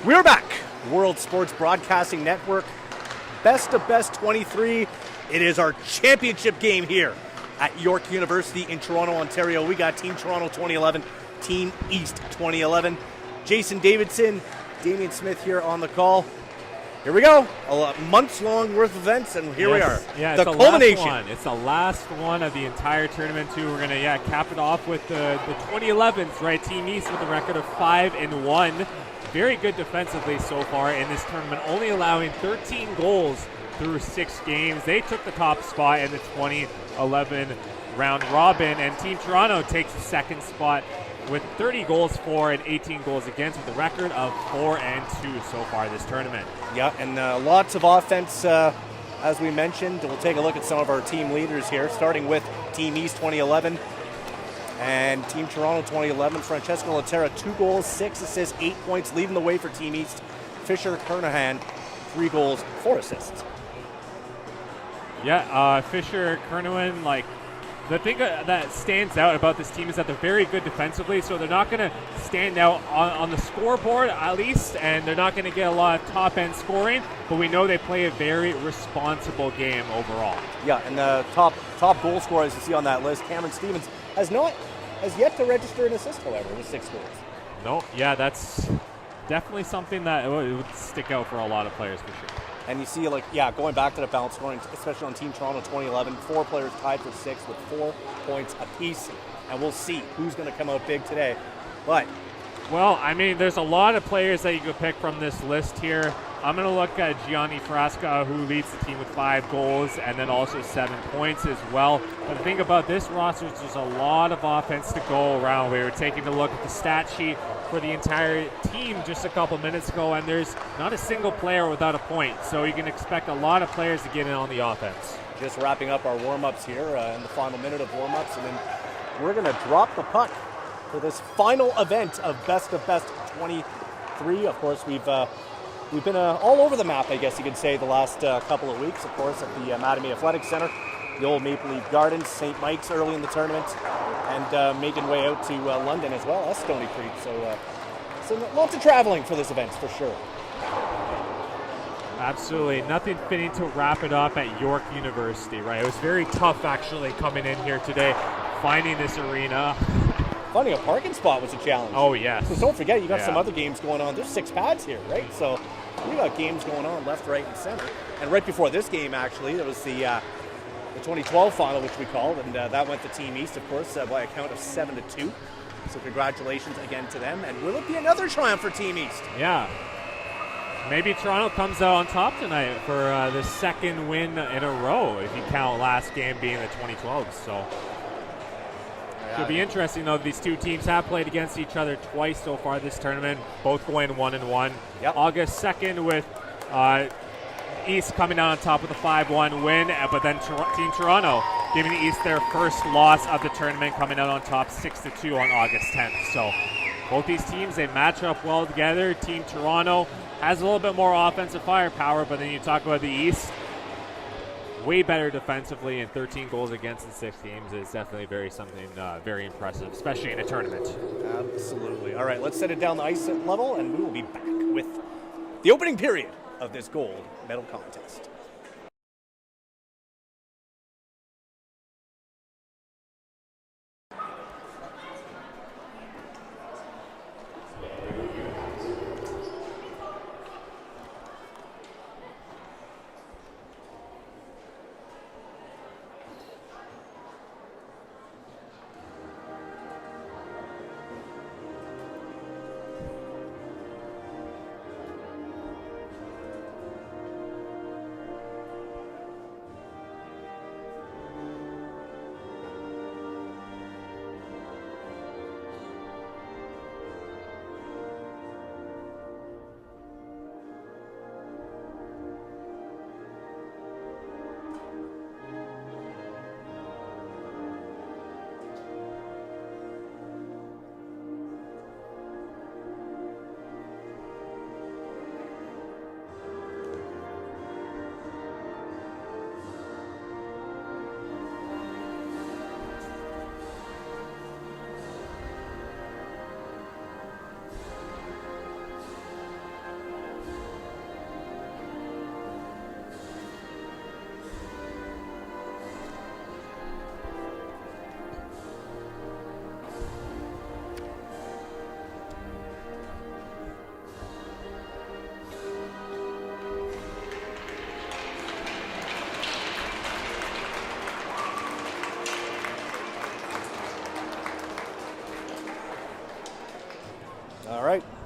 We're back. World Sports Broadcasting Network. Best of Best 23. It is our championship game here at York University in Toronto, Ontario. We got Team Toronto 2011, Team East 2011. Jason Davidson, Damian Smith here on the call. Here we go. A months-long worth of events, and here we are. Yeah, the culmination. Last one. It's the last one of the entire tournament, too. We're going to cap it off with the 2011s, right? Team East with a record of 5-1. Very good defensively so far in this tournament, only allowing 13 goals through 6 games. They took the top spot in the 2011 round robin, and Team Toronto takes the second spot with 30 goals for and 18 goals against, with a record of 4-2 so far this tournament. Yeah, and lots of offense, as we mentioned. We'll take a look at some of our team leaders here, starting with Team East 2011 and Team Toronto 2011. Francesco Laterra, 2 goals, 6 assists, 8 points, leading the way for Team East. Fisher Kernahan, 3 goals, 4 assists. Yeah, Fisher Kernahan, the thing that stands out about this team is that they're very good defensively, so they're not going to stand out on the scoreboard at least, and they're not going to get a lot of top-end scoring, but we know they play a very responsible game overall. Yeah, and the top goal scorer, as you see on that list, Cameron Stevens, has yet to register an assist, however, with 6 goals. No, yeah, that's definitely something that would stick out for a lot of players for sure. And you see, going back to the balanced scoring, especially on Team Toronto 2011, 4 players tied for 6 with 4 points apiece. And we'll see who's going to come out big today. But, well, I mean, there's a lot of players that you could pick from this list here. I'm going to look at Gianni Frasca, who leads the team with 5 goals and then also 7 points as well. But the thing about this roster is there's a lot of offense to go around. We were taking a look at the stat sheet for the entire team just a couple minutes ago, and there's not a single player without a point. So you can expect a lot of players to get in on the offense. Just wrapping up our warm-ups here in the final minute of warm-ups, and then we're going to drop the puck for this final event of Best 23. Of course, we've been all over the map, I guess you could say, the last couple of weeks, of course, at the Mattamy Athletic Center, the old Maple Leaf Gardens, St. Mike's early in the tournament, and making way out to London as well as Stony Creek. So lots of traveling for this event, for sure. Absolutely. Nothing fitting to wrap it up at York University, right? It was very tough, actually, coming in here today, finding this arena. Finding a parking spot was a challenge. Oh, yes. Because don't forget, you got some other games going on. There's 6 pads here, right? So we got games going on left, right, and center. And right before this game, actually, there was the 2012 final, which we called, and that went to Team East, of course, by a count of 7-2. So congratulations again to them. And will it be another triumph for Team East? Yeah. Maybe Toronto comes out on top tonight for the second win in a row, if you count last game being the 2012s. So it'll be interesting, though. These two teams have played against each other twice so far this tournament, both going 1-1. Yep. August 2nd with East coming out on top with a 5-1 win, but then Team Toronto giving the East their first loss of the tournament, coming out on top 6-2 on August 10th. So both these teams, they match up well together. Team Toronto has a little bit more offensive firepower, but then you talk about the East, way better defensively, and 13 goals against in 6 games is definitely very impressive, especially in a tournament. Absolutely. All right, let's set it down the ice level, and we will be back with the opening period of this gold medal contest.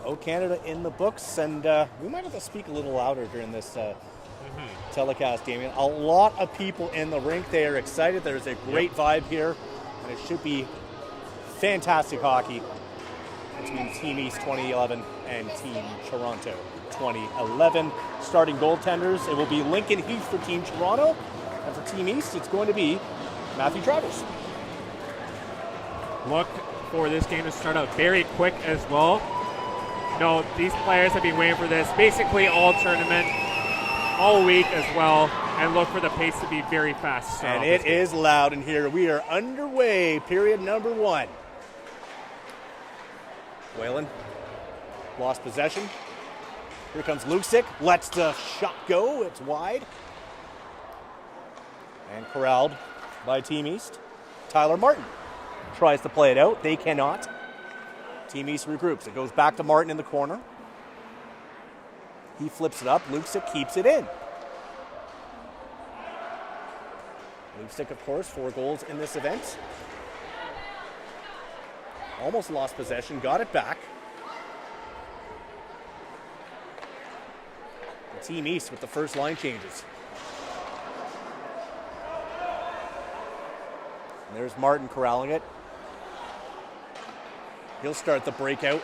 O Canada in the books, and we might have to speak a little louder during this telecast, Damien. A lot of people in the rink. They are excited. There's a great vibe here, and it should be fantastic hockey between Team East 2011 and Team Toronto 2011. Starting goaltenders, it will be Lincoln Heath for Team Toronto, and for Team East, it's going to be Matthew Travers. Look for this game to start out very quick as well. No, these players have been waiting for this basically all tournament, all week as well, and look for the pace to be very fast. And it is loud in here. We are underway, period number 1. Whalen lost possession. Here comes Luksic, lets the shot go, it's wide. And corralled by Team East. Tyler Martin tries to play it out, they cannot. Team East regroups, it goes back to Martin in the corner. He flips it up, Luksic keeps it in. Luksic, of course, 4 goals in this event. Almost lost possession, got it back. And Team East with the first line changes. And there's Martin corralling it. He'll start the breakout.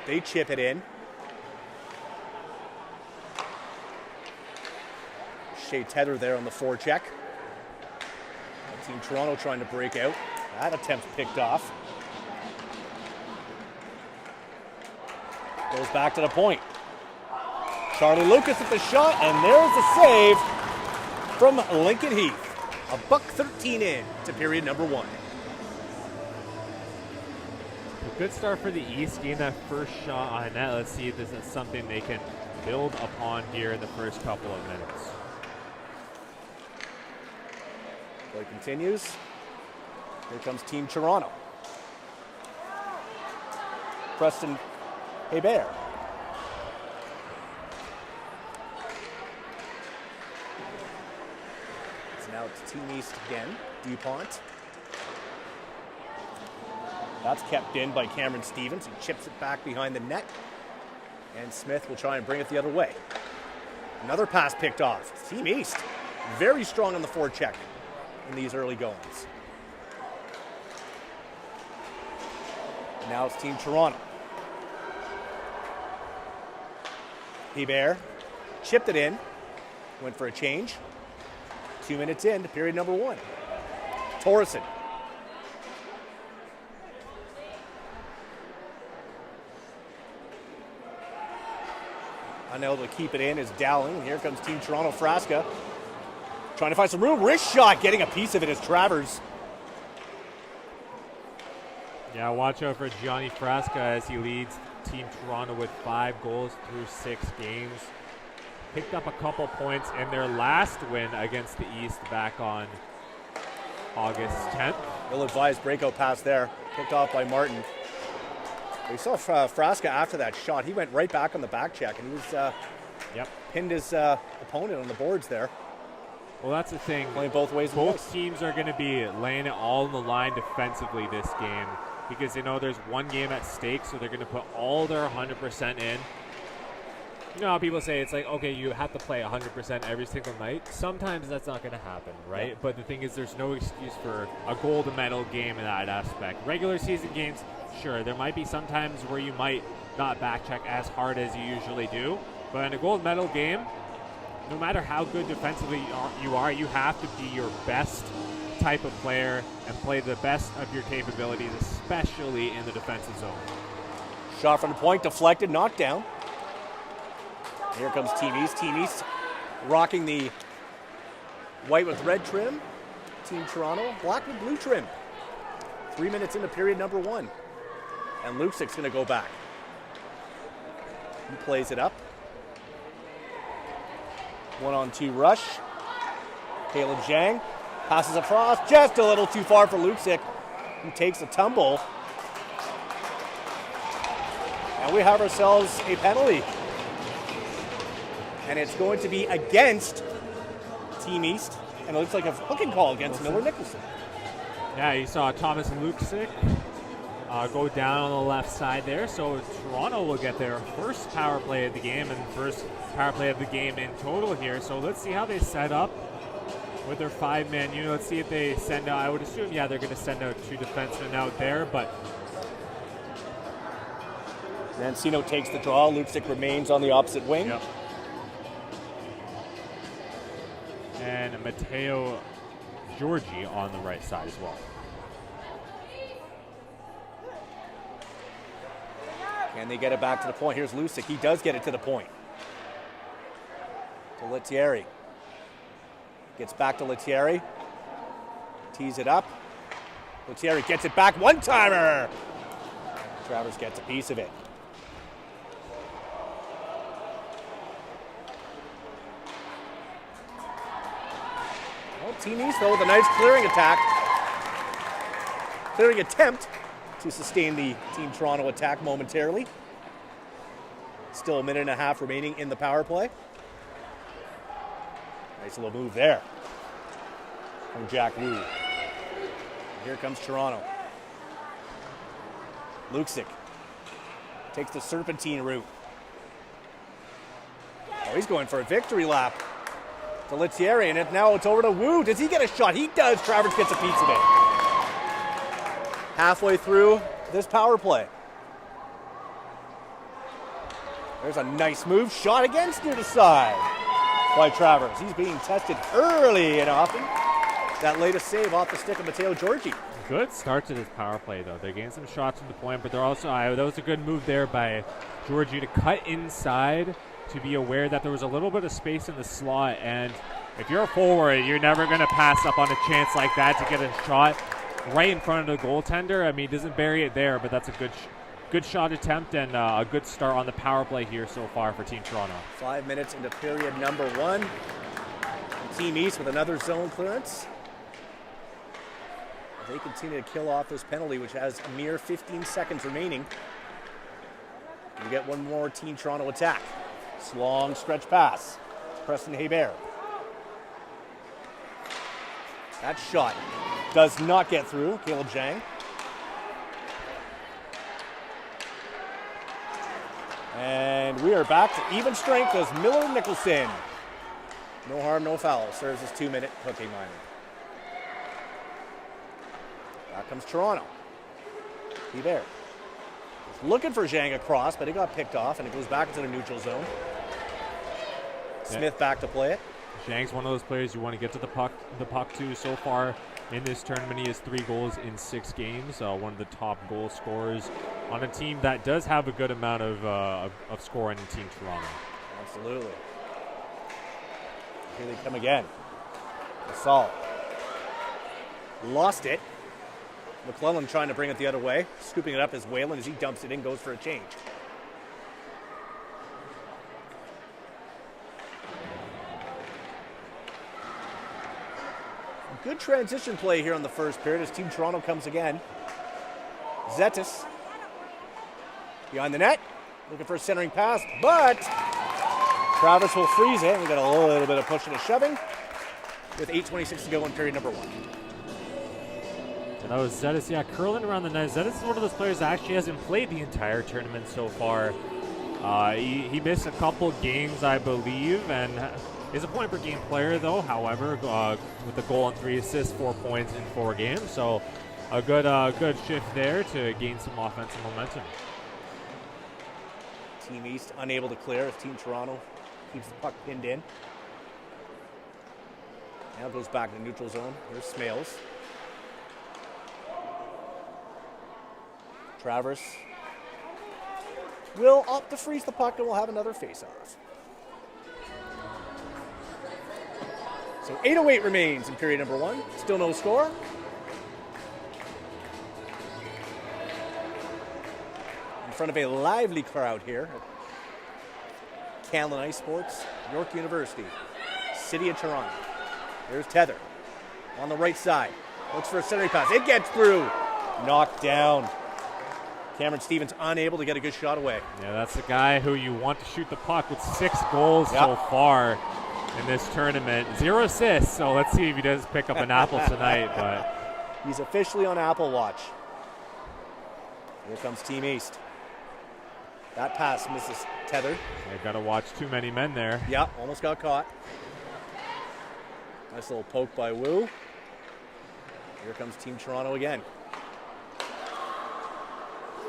They chip it in. Shea Tether there on the forecheck. Team Toronto trying to break out. That attempt picked off. Goes back to the point. Charlie Lucas at the shot, and there's the save from Lincoln Heath. A $1:13 in to period number 1. A good start for the East, getting that first shot on net. Let's see if this is something they can build upon here in the first couple of minutes. Play continues. Here comes Team Toronto. Preston Hebert. So now it's Team East again. DuPont. That's kept in by Cameron Stevens. He chips it back behind the net. And Smith will try and bring it the other way. Another pass picked off. Team East very strong on the forecheck in these early goings. Now it's Team Toronto. Hebert chipped it in, went for a change. 2 minutes in to period number 1. Torreson. Unable to keep it in is Dowling. Here comes Team Toronto. Frasca trying to find some room. Wrist shot, getting a piece of it is Travers. Yeah, watch out for Johnny Frasca as he leads Team Toronto with 5 goals through 6 games. Picked up a couple points in their last win against the East back on August 10th. Ill-advised breakout pass there, picked off by Martin. We saw Frasca after that shot. He went right back on the back check, and he was pinned his opponent on the boards there. Well, that's the thing. Playing both ways. Both teams are going to be laying it all on the line defensively this game because they know there's one game at stake, so they're going to put all their 100% in. You know how people say it's like, okay, you have to play 100% every single night. Sometimes that's not going to happen, right? Yeah. But the thing is, there's no excuse for a gold medal game in that aspect. Regular season games, sure, there might be some times where you might not backcheck as hard as you usually do. But in a gold medal game, no matter how good defensively you are, you have to be your best type of player and play the best of your capabilities, especially in the defensive zone. Shot from the point, deflected, knocked down. Here comes Team East. Team East rocking the white with red trim. Team Toronto, black with blue trim. 3 minutes into period number 1. And Luksic's going to go back. He plays it up. 1-on-2 rush. Caleb Zhang passes across just a little too far for Luksic, who takes a tumble. And we have ourselves a penalty. And it's going to be against Team East. And it looks like a hooking call against Miller Nicholson. Yeah, you saw Thomas Luksic go down on the left side there. So Toronto will get their first power play of the game and first power play of the game in total here. So let's see how they set up with their 5-man unit. Let's see if they send out, I would assume, yeah, they're going to send out 2 defensemen out there, but Mancino takes the draw. Lupsik remains on the opposite wing. yep. And Matteo Georgi on the right side as well. Can they get it back to the point? Here's Lucic. He does get it to the point. To Lettieri. Gets back to Lettieri. Tees it up. Lettieri gets it back. One-timer! Travers gets a piece of it. Well, Team East, though, with a nice clearing attack. Clearing attempt to sustain the Team Toronto attack momentarily. Still a minute and a half remaining in the power play. Nice little move there from Jack Wu. Here comes Toronto. Lucic takes the serpentine route. Oh, he's going for a victory lap to Lettieri, and now it's over to Wu. Does he get a shot? He does. Travers gets a piece of it. Halfway through this power play. There's a nice move. Shot against near the side by Travers. He's being tested early and often. That latest save off the stick of Matteo Georgi. Good start to this power play, though. They're getting some shots from the point, but they're also, that was a good move there by Georgi to cut inside, to be aware that there was a little bit of space in the slot, and if you're a forward, you're never going to pass up on a chance like that to get a shot right in front of the goaltender. I mean, he doesn't bury it there, but that's a good shot attempt and a good start on the power play here so far for Team Toronto. 5 minutes into period number 1. Team East with another zone clearance. They continue to kill off this penalty, which has a mere 15 seconds remaining. We get one more Team Toronto attack. This long stretch pass. Preston Hebert. That shot does not get through. Caleb Zhang. And we are back to even strength as Miller Nicholson. No harm, no foul. Serves his 2-minute cooking line. Back comes Toronto. Hebert. Looking for Zhang across, but it got picked off, and it goes back into the neutral zone. Smith back to play it. Zhang's one of those players you want to get to the puck to. So far in this tournament, he has 3 goals in 6 games. One of the top goal scorers on a team that does have a good amount of scoring in Team Toronto. Absolutely. Here they come again. Assault. Lost it. McClellan trying to bring it the other way. Scooping it up as Whalen, as he dumps it in, goes for a change. Good transition play here on the first period as Team Toronto comes again. Zetis behind the net, looking for a centering pass, but Travis will freeze it. We got a little bit of pushing and shoving with 8:26 to go in period number 1. And that was Zetis, curling around the net. Zetis is one of those players that actually hasn't played the entire tournament so far. He missed a couple games, I believe, and is a point-per-game player, though. However, with a goal and 3 assists, 4 points in 4 games. So a good shift there to gain some offensive momentum. Team East unable to clear as Team Toronto keeps the puck pinned in. Now goes back to the neutral zone. Here's Smales. Travers will opt to freeze the puck, and we'll have another face-off. So 8:08 remains in period number 1. Still no score. In front of a lively crowd here at Canlan Ice Sports, York University, City of Toronto. There's Tether on the right side. Looks for a centering pass. It gets through. Knocked down. Cameron Stevens unable to get a good shot away. Yeah, that's the guy who you want to shoot the puck with 6 goals so far in this tournament. 0 assists, so let's see if he does pick up an apple tonight. But he's officially on Apple Watch. Here comes Team East. That pass misses Tether. They got to watch too many men there. Yeah, almost got caught. Nice little poke by Wu. Here comes Team Toronto again.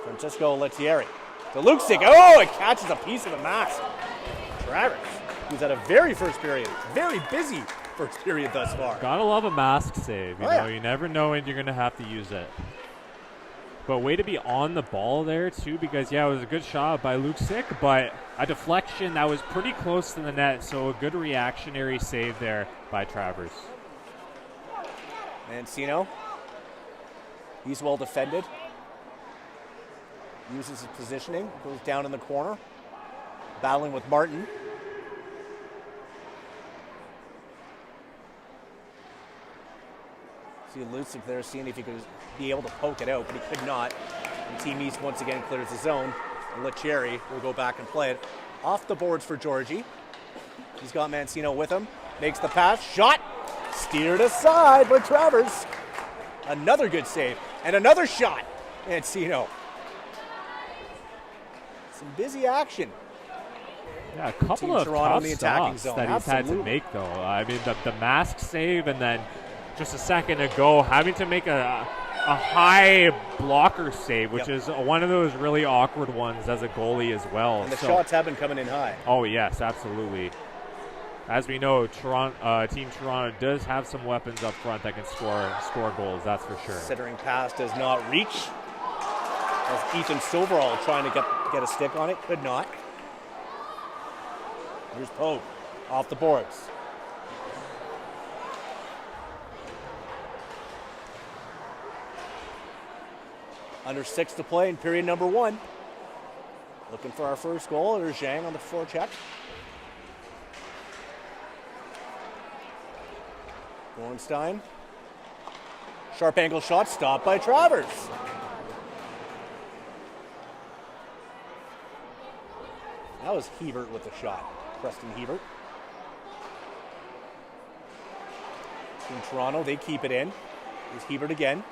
Francisco Lettieri to Luksic. Oh, it catches a piece of the mask. Travers, who's had a very first period, very busy first period thus far. Gotta love a mask save. You never know when you're gonna have to use it. But way to be on the ball there too, because it was a good shot by Luksic, but a deflection that was pretty close to the net, so a good reactionary save there by Travers. Mancino, he's well defended. Uses his positioning, goes down in the corner, battling with Martin. See Luksic there, seeing if he could be able to poke it out, but he could not. And Team East once again clears the zone. And Lettieri will go back and play it. Off the boards for Georgie. He's got Mancino with him. Makes the pass. Shot! Steered aside by Travers. Another good save. And another shot. Mancino. Some busy action. Yeah, a couple Team of Toronto tough in the attacking stops zone. that he's had to Absolutely. make, though. I mean, the mask save, and then just a second ago having to make a high blocker save, which is one of those really awkward ones as a goalie as well. And the shots have been coming in high. Oh, yes, absolutely. As we know, Team Toronto does have some weapons up front that can score goals, that's for sure. Centering pass does not reach. As Ethan Silverall trying to get a stick on it, could not. Here's Pope off the boards. Under 6 to play in period number 1. Looking for our first goal. There's Zhang on the forecheck. Gorenstein. Sharp angle shot stopped by Travers. That was Hebert with the shot. Preston Hebert. In Toronto, they keep it in. Here's Hebert again.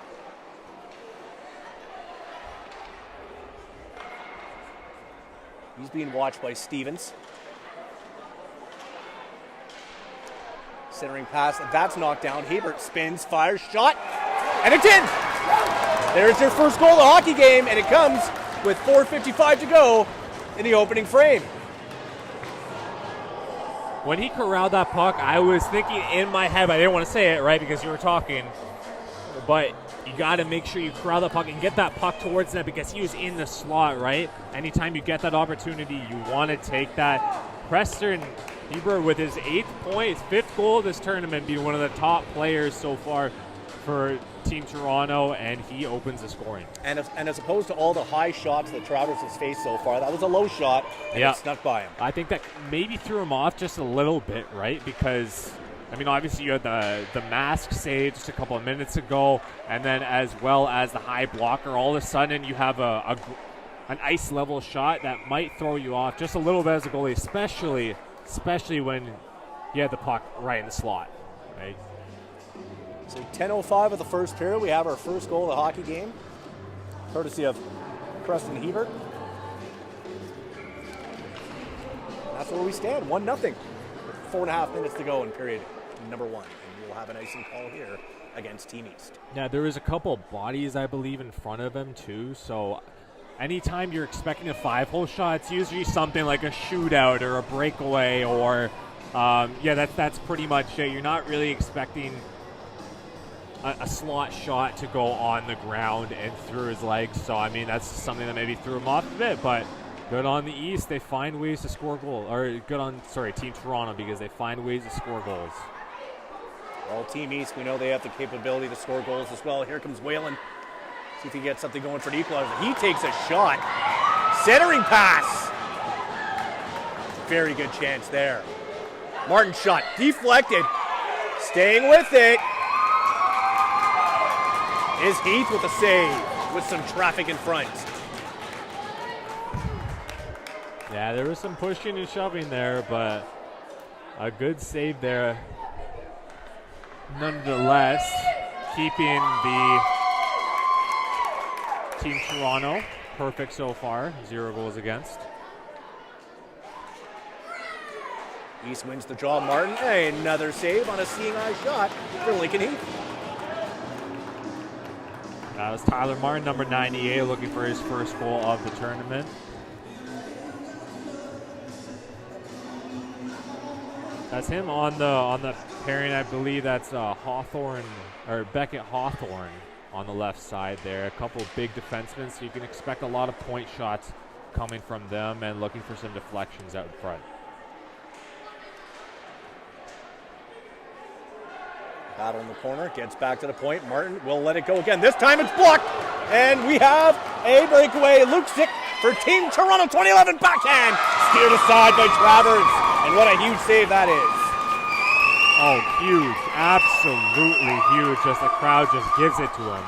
He's being watched by Stevens. Centering pass, that's knocked down. Hebert spins, fires, shot, and it's in! There's their first goal of the hockey game, and it comes with 4:55 to go in the opening frame. When he corralled that puck, I was thinking in my head, but I didn't want to say it, right, because you were talking, but you got to make sure you corral that puck and get that puck towards net because he was in the slot, right? Anytime you get that opportunity, you want to take that. Preston Hebert with his 8th point, 5th goal of this tournament, being one of the top players so far for Team Toronto, and he opens the scoring. And as opposed to all the high shots that Travers has faced so far, that was a low shot, and it snuck by him. I think that maybe threw him off just a little bit, right? Because, I mean, obviously you had the mask save just a couple of minutes ago, and then as well as the high blocker, all of a sudden you have an ice level shot that might throw you off just a little bit as a goalie, especially when you had the puck right in the slot, right? So 10:05 of the first period, we have our first goal of the hockey game, courtesy of Preston Hebert. That's where we stand, 1-0. 4.5 minutes to go in period number 1. And we'll have an icing call here against Team East. Yeah, there was a couple bodies, I believe, in front of him too. So anytime you're expecting a 5-hole shot, it's usually something like a shootout or a breakaway or, that's pretty much it. You're not really expecting a slot shot to go on the ground and through his legs. So, I mean, that's something that maybe threw him off a bit, but good on the East. They find ways to score goals. Or good on, Team Toronto, because they find ways to score goals. Well, Team East, we know they have the capability to score goals as well. Here comes Whalen. See if he gets something going for the equalizer. He takes a shot. Centering pass. Very good chance there. Martin shot. Deflected. Staying with it is Heath with a save with some traffic in front. Yeah, there was some pushing and shoving there, but a good save there. Nonetheless, keeping Team Toronto, perfect so far, 0 goals against. East wins the draw. Martin, another save on a seeing eye shot for Lincoln Heath. That was Tyler Martin, number 98, looking for his first goal of the tournament. That's him on the pairing. I believe that's Hawthorne or Beckett Hawthorne on the left side there. A couple of big defensemen, so you can expect a lot of point shots coming from them and looking for some deflections out in front. Battle in the corner, gets back to the point. Martin will let it go again. This time it's blocked, and we have a breakaway. Luksic for Team Toronto, 2011 backhand, steered aside by Travers, and what a huge save that is. Oh, huge, absolutely huge. Just the crowd just gives it to him.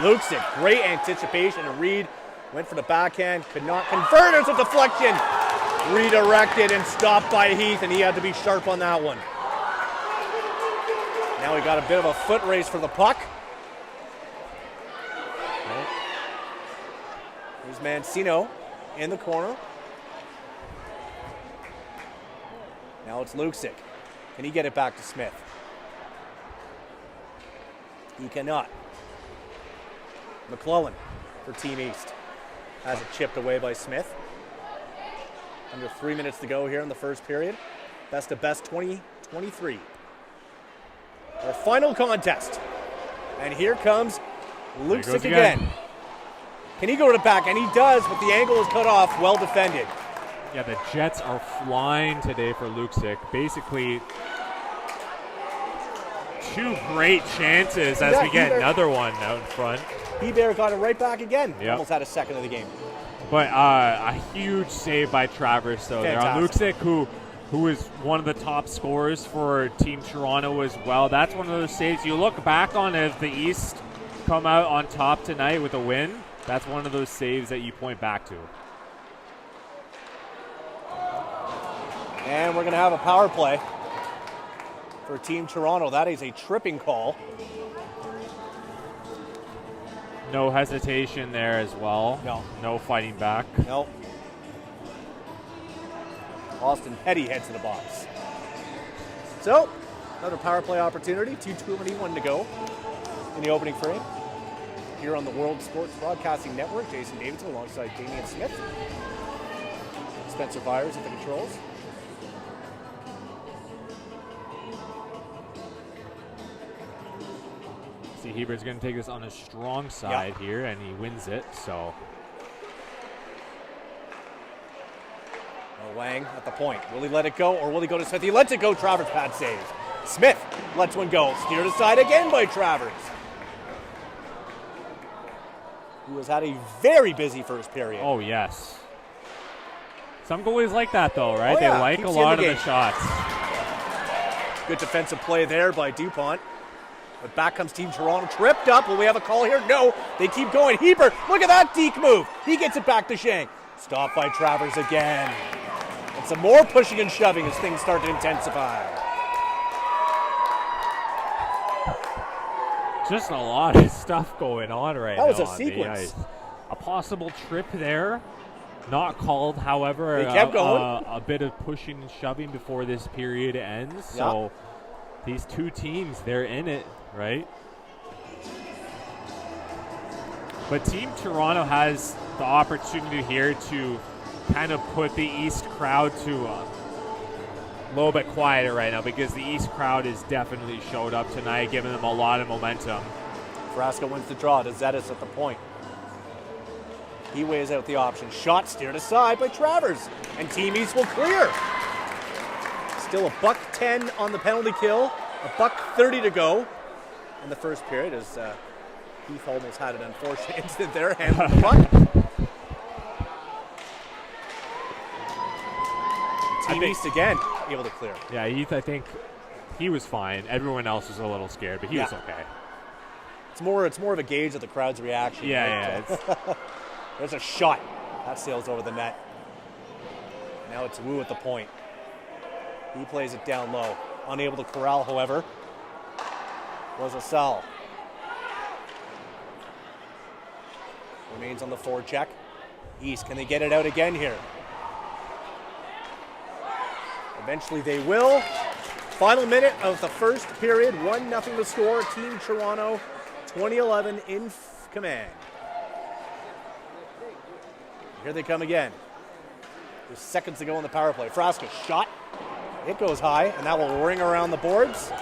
Luksic, great anticipation, and Reed went for the backhand, could not convert. It's a deflection. Redirected and stopped by Heath, and he had to be sharp on that one. Now we got a bit of a foot race for the puck. Here's Mancino in the corner. Now it's Luksic. Can he get it back to Smith? He cannot. McClellan for Team East. Has it chipped away by Smith. Under 3 minutes to go here in the first period. Best of best 2023. Our final contest. And here comes Luksic again. Can he go to the back? And he does, but the angle is cut off. Well defended. Yeah, the Jets are flying today for Luksic. Basically, 2 great chances as we get another one out in front. Hebert got it right back again. Yep. Almost had a second of the game. But a huge save by Travers, though. There on Luksic, who is one of the top scorers for Team Toronto as well. That's one of those saves you look back on as the East come out on top tonight with a win. That's one of those saves that you point back to. And we're going to have a power play for Team Toronto. That is a tripping call. No hesitation there as well. No. No fighting back. No. Austin Petty heads to the box. So, another power play opportunity. 2:21 to go in the opening frame. Here on the World Sports Broadcasting Network, Jason Davidson alongside Damian Smith. Spencer Byers at the controls. See, Hebert's going to take this on his strong side here, and he wins it, so. Wang at the point. Will he let it go, or will he go to Smith? He lets it go. Travers pad saves. Smith lets one go. Steered aside again by Travers, who has had a very busy first period. Oh, yes. Some goalies like that, though, right? Oh, yeah. They like Keeps a you in lot the of the game. shots. Good defensive play there by DuPont. But back comes Team Toronto. Tripped up. Will we have a call here? No. They keep going. Hebert, look at that deke move. He gets it back to Shank. Stopped by Travers again. And some more pushing and shoving as things start to intensify. Just a lot of stuff going on right now. That was a on the sequence. ice. A possible trip there. Not called, however. They kept going. A bit of pushing and shoving before this period ends. So these two teams, they're in it, right? But Team Toronto has the opportunity here to kind of put the East crowd to a little bit quieter right now, because the East crowd has definitely showed up tonight, giving them a lot of momentum. Frasca wins the draw to Zetis at the point. He weighs out the option. Shot steered aside by Travers, and Team East will clear. Still $1:10 on the penalty kill, $1:30 to go in the first period, as Heath almost had an unfortunate incident there, handling the puck. Team East again able to clear. Yeah, Heath, I think he was fine. Everyone else was a little scared, but he was okay. It's more of a gauge of the crowd's reaction. Yeah, right? yeah. There's a shot. That sails over the net. Now it's Wu at the point. He plays it down low. Unable to corral, however, was Asal. remains on the forecheck. East, can they get it out again here? Eventually they will. Final minute of the first period, 1-0 to score. Team Toronto, 2011 in command. Here they come again. Just seconds to go on the power play. Frasca shot. It goes high, and that will ring around the boards.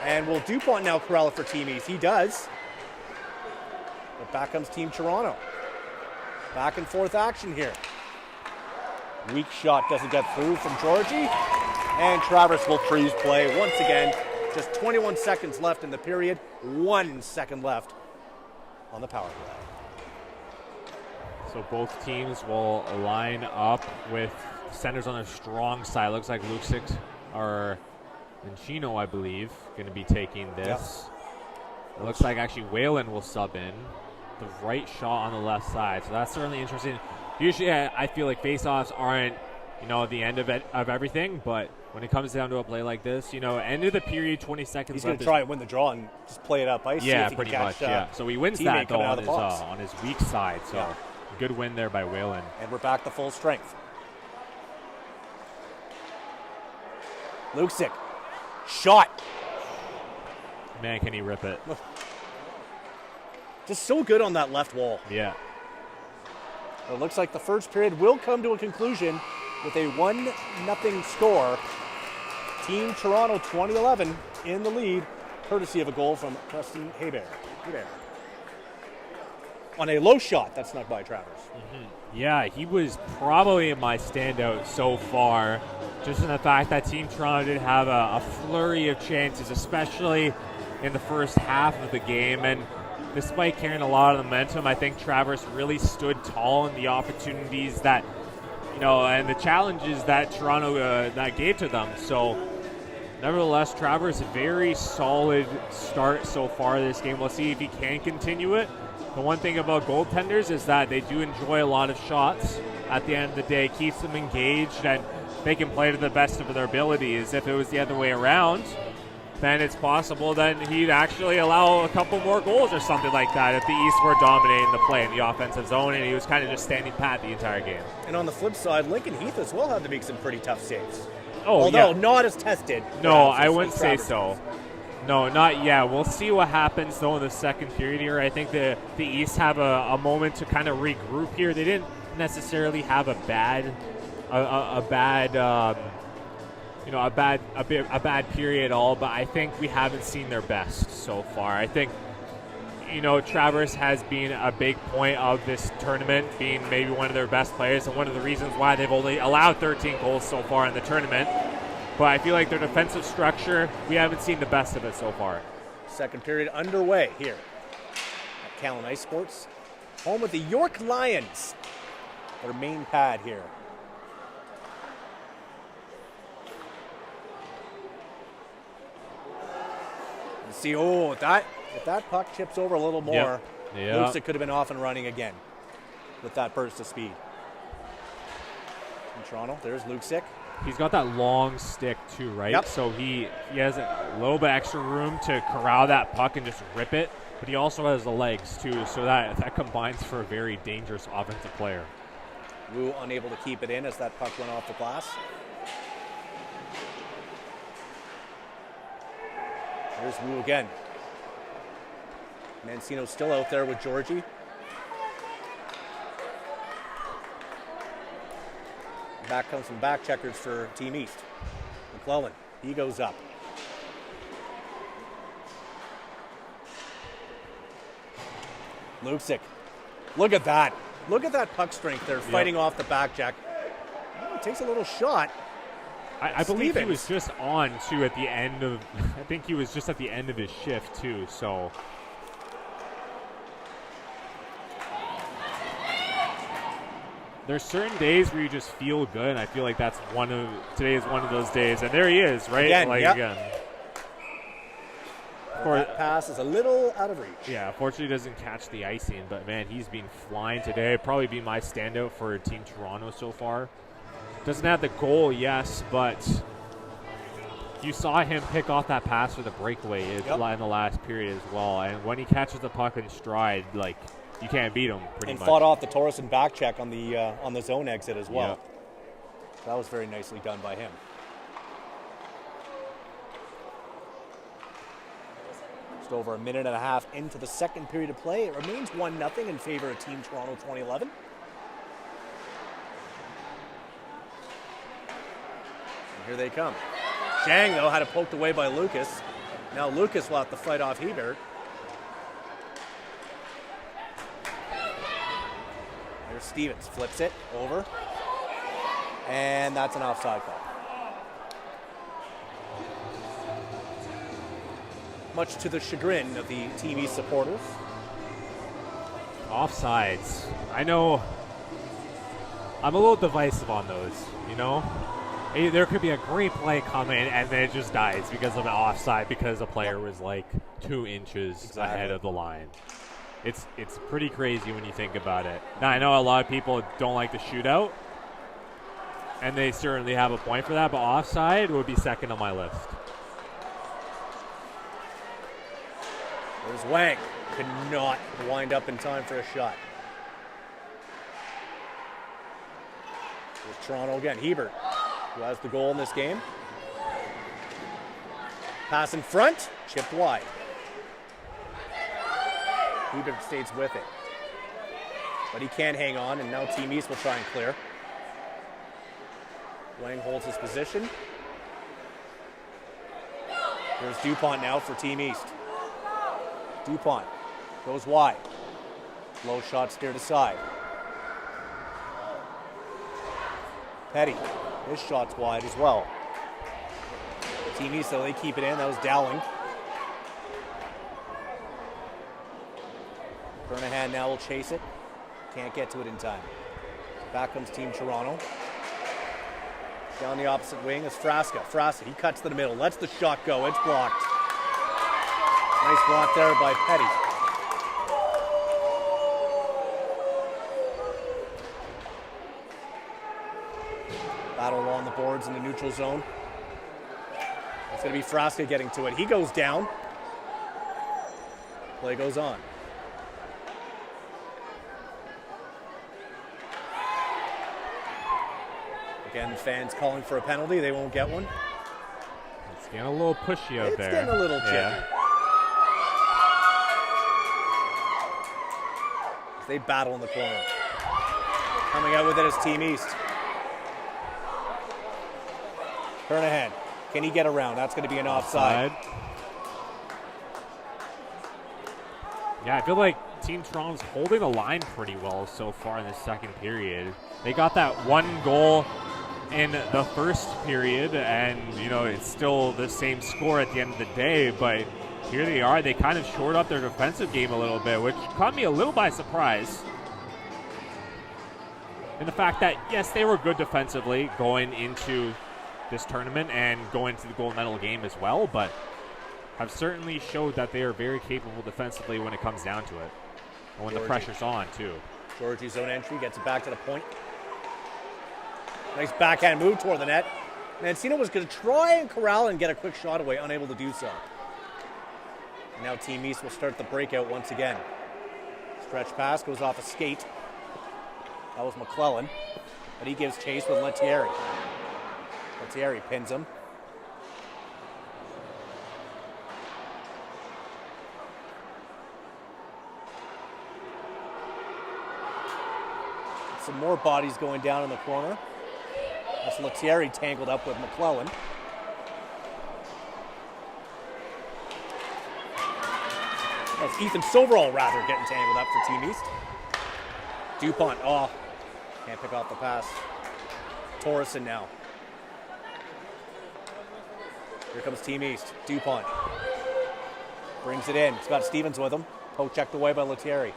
And will DuPont now corral it for Team East? He does. But back comes Team Toronto. Back and forth action here. Weak shot doesn't get through from Georgie. And Traverse will freeze play once again. Just 21 seconds left in the period. 1 second left on the power play. So both teams will line up with centers on their strong side. Looks like Lucic or Chino, I believe, going to be taking this. Yep. It looks like actually Whalen will sub in. The right shot on the left side. So that's certainly interesting. Usually I feel like face-offs aren't, the end of everything, but when it comes down to a play like this, end of the period, 20 seconds He's left. going to try and win the draw and just play it up ice. Yeah, pretty much, yeah. So he wins that, though, on his weak side. So good win there by Whalen. And we're back to full strength. Lucic. Shot. Man, can he rip it. Just so good on that left wall. Yeah. It looks like the first period will come to a conclusion with a 1-0 score. Team Toronto 2011 in the lead, courtesy of a goal from Preston Hebert. On a low shot that snuck by Travers. Mm-hmm. Yeah, he was probably my standout so far, just in the fact that Team Toronto did have a flurry of chances, especially in the first half of the game. And despite carrying a lot of momentum, I think Travers really stood tall in the opportunities that, and the challenges that Toronto that gave to them. So, nevertheless, Travers, a very solid start so far this game. We'll see if he can continue it. The one thing about goaltenders is that they do enjoy a lot of shots. At the end of the day, keeps them engaged and they can play to the best of their abilities. If it was the other way around, then it's possible then he'd actually allow a couple more goals or something like that if the East were dominating the play in the offensive zone and he was kind of just standing pat the entire game. And on the flip side, Lincoln Heath as well had to make some pretty tough saves. Oh, although not as tested. No, I wouldn't say so. No, not yet. We'll see what happens, though, in the second period here. I think the East have a moment to kind of regroup here. They didn't necessarily have a bad period at all, but I think we haven't seen their best so far. I think, Travers has been a big point of this tournament, being maybe one of their best players and one of the reasons why they've only allowed 13 goals so far in the tournament. But I feel like their defensive structure, we haven't seen the best of it so far. Second period underway here at Callan Ice Sports. Home with the York Lions. Their main pad here. You see, if that puck chips over a little more, Lucic could have been off and running again with that burst of speed. In Toronto, there's Lucic. He's got that long stick too, right? Yep. So he has a little bit extra room to corral that puck and just rip it, but he also has the legs too, so that combines for a very dangerous offensive player. Wu unable to keep it in as that puck went off the glass. There's Wu again. Mancino still out there with Georgie. Back comes some back checkers for Team East. McClellan, he goes up. Lucic, look at that. Look at that puck strength there, fighting off the back check. Oh, takes a little shot. I believe he was just on, too, at the end of... I think he was just at the end of his shift, too, so... There's certain days where you just feel good, and I feel like today is one of those days. And there he is, right? Again. That pass is a little out of reach. Yeah, unfortunately doesn't catch the icing, but man, he's been flying today. Probably be my standout for Team Toronto so far. Doesn't have the goal, yes, but you saw him pick off that pass for the breakaway in the last period as well. And when he catches the puck in stride, you can't beat them pretty and much. fought off the Torreson back check on the zone exit as well. Yeah. That was very nicely done by him. Just over a minute and a half into the second period of play. It remains 1-0 in favor of Team Toronto 2011. And here they come. Zhang, though, had it poked away by Lucas. Now Lucas will have to fight off Hebert. There's Stevens, flips it over. And that's an offside call. Much to the chagrin of the Team East supporters. Offsides. I know I'm a little divisive on those, you know? There could be a great play coming and then it just dies because of an offside because a player was like 2 inches ahead of the line. It's pretty crazy when you think about it. Now, I know a lot of people don't like the shootout, and they certainly have a point for that, but offside would be second on my list. There's Wang. Could not wind up in time for a shot. There's Toronto again. Hebert, who has the goal in this game. Pass in front, chipped wide. Hebert stays with it. But he can't hang on, and now Team East will try and clear. Wang holds his position. There's Dupont now for Team East. Dupont goes wide. Low shot steered aside. Petty, his shot's wide as well. Team East, though, they keep it in. That was Dowling. Kernahan now will chase it. Can't get to it in time. Back comes Team Toronto. Down the opposite wing is Frasca. Frasca, he cuts to the middle, lets the shot go. It's blocked. Nice block there by Petty. Battle along the boards in the neutral zone. It's going to be Frasca getting to it. He goes down. Play goes on. Again, fans calling for a penalty. They won't get one. It's getting a little pushy out there. It's getting a little chippy. Yeah. They battle in the corner. Coming out with it is Team East. Kernahan, can he get around? That's going to be an offside. Yeah, I feel like Team Toronto's holding the line pretty well so far in the second period. They got that one goal in the first period, and, you know, it's still the same score at the end of the day, but here they are. They kind of shored up their defensive game a little bit, which caught me a little by surprise. And the fact that, yes, they were good defensively going into this tournament and going into the gold medal game as well, but have certainly showed that they are very capable defensively when it comes down to it. And when the pressure's on, too. Georgie's own entry gets it back to the point. Nice backhand move toward the net. Mancino was going to try and corral and get a quick shot away, unable to do so. And now Team East will start the breakout once again. Stretch pass goes off a skate. That was McClellan. But he gives chase with Lettieri. Lettieri pins him. Some more bodies going down in the corner. That's Lettieri tangled up with McClellan. That's Ethan Soverall, rather, getting tangled up for Team East. Dupont, can't pick off the pass. Torreson now. Here comes Team East. Dupont brings it in. Scott Stevens with him. Poke checked away by Lettieri.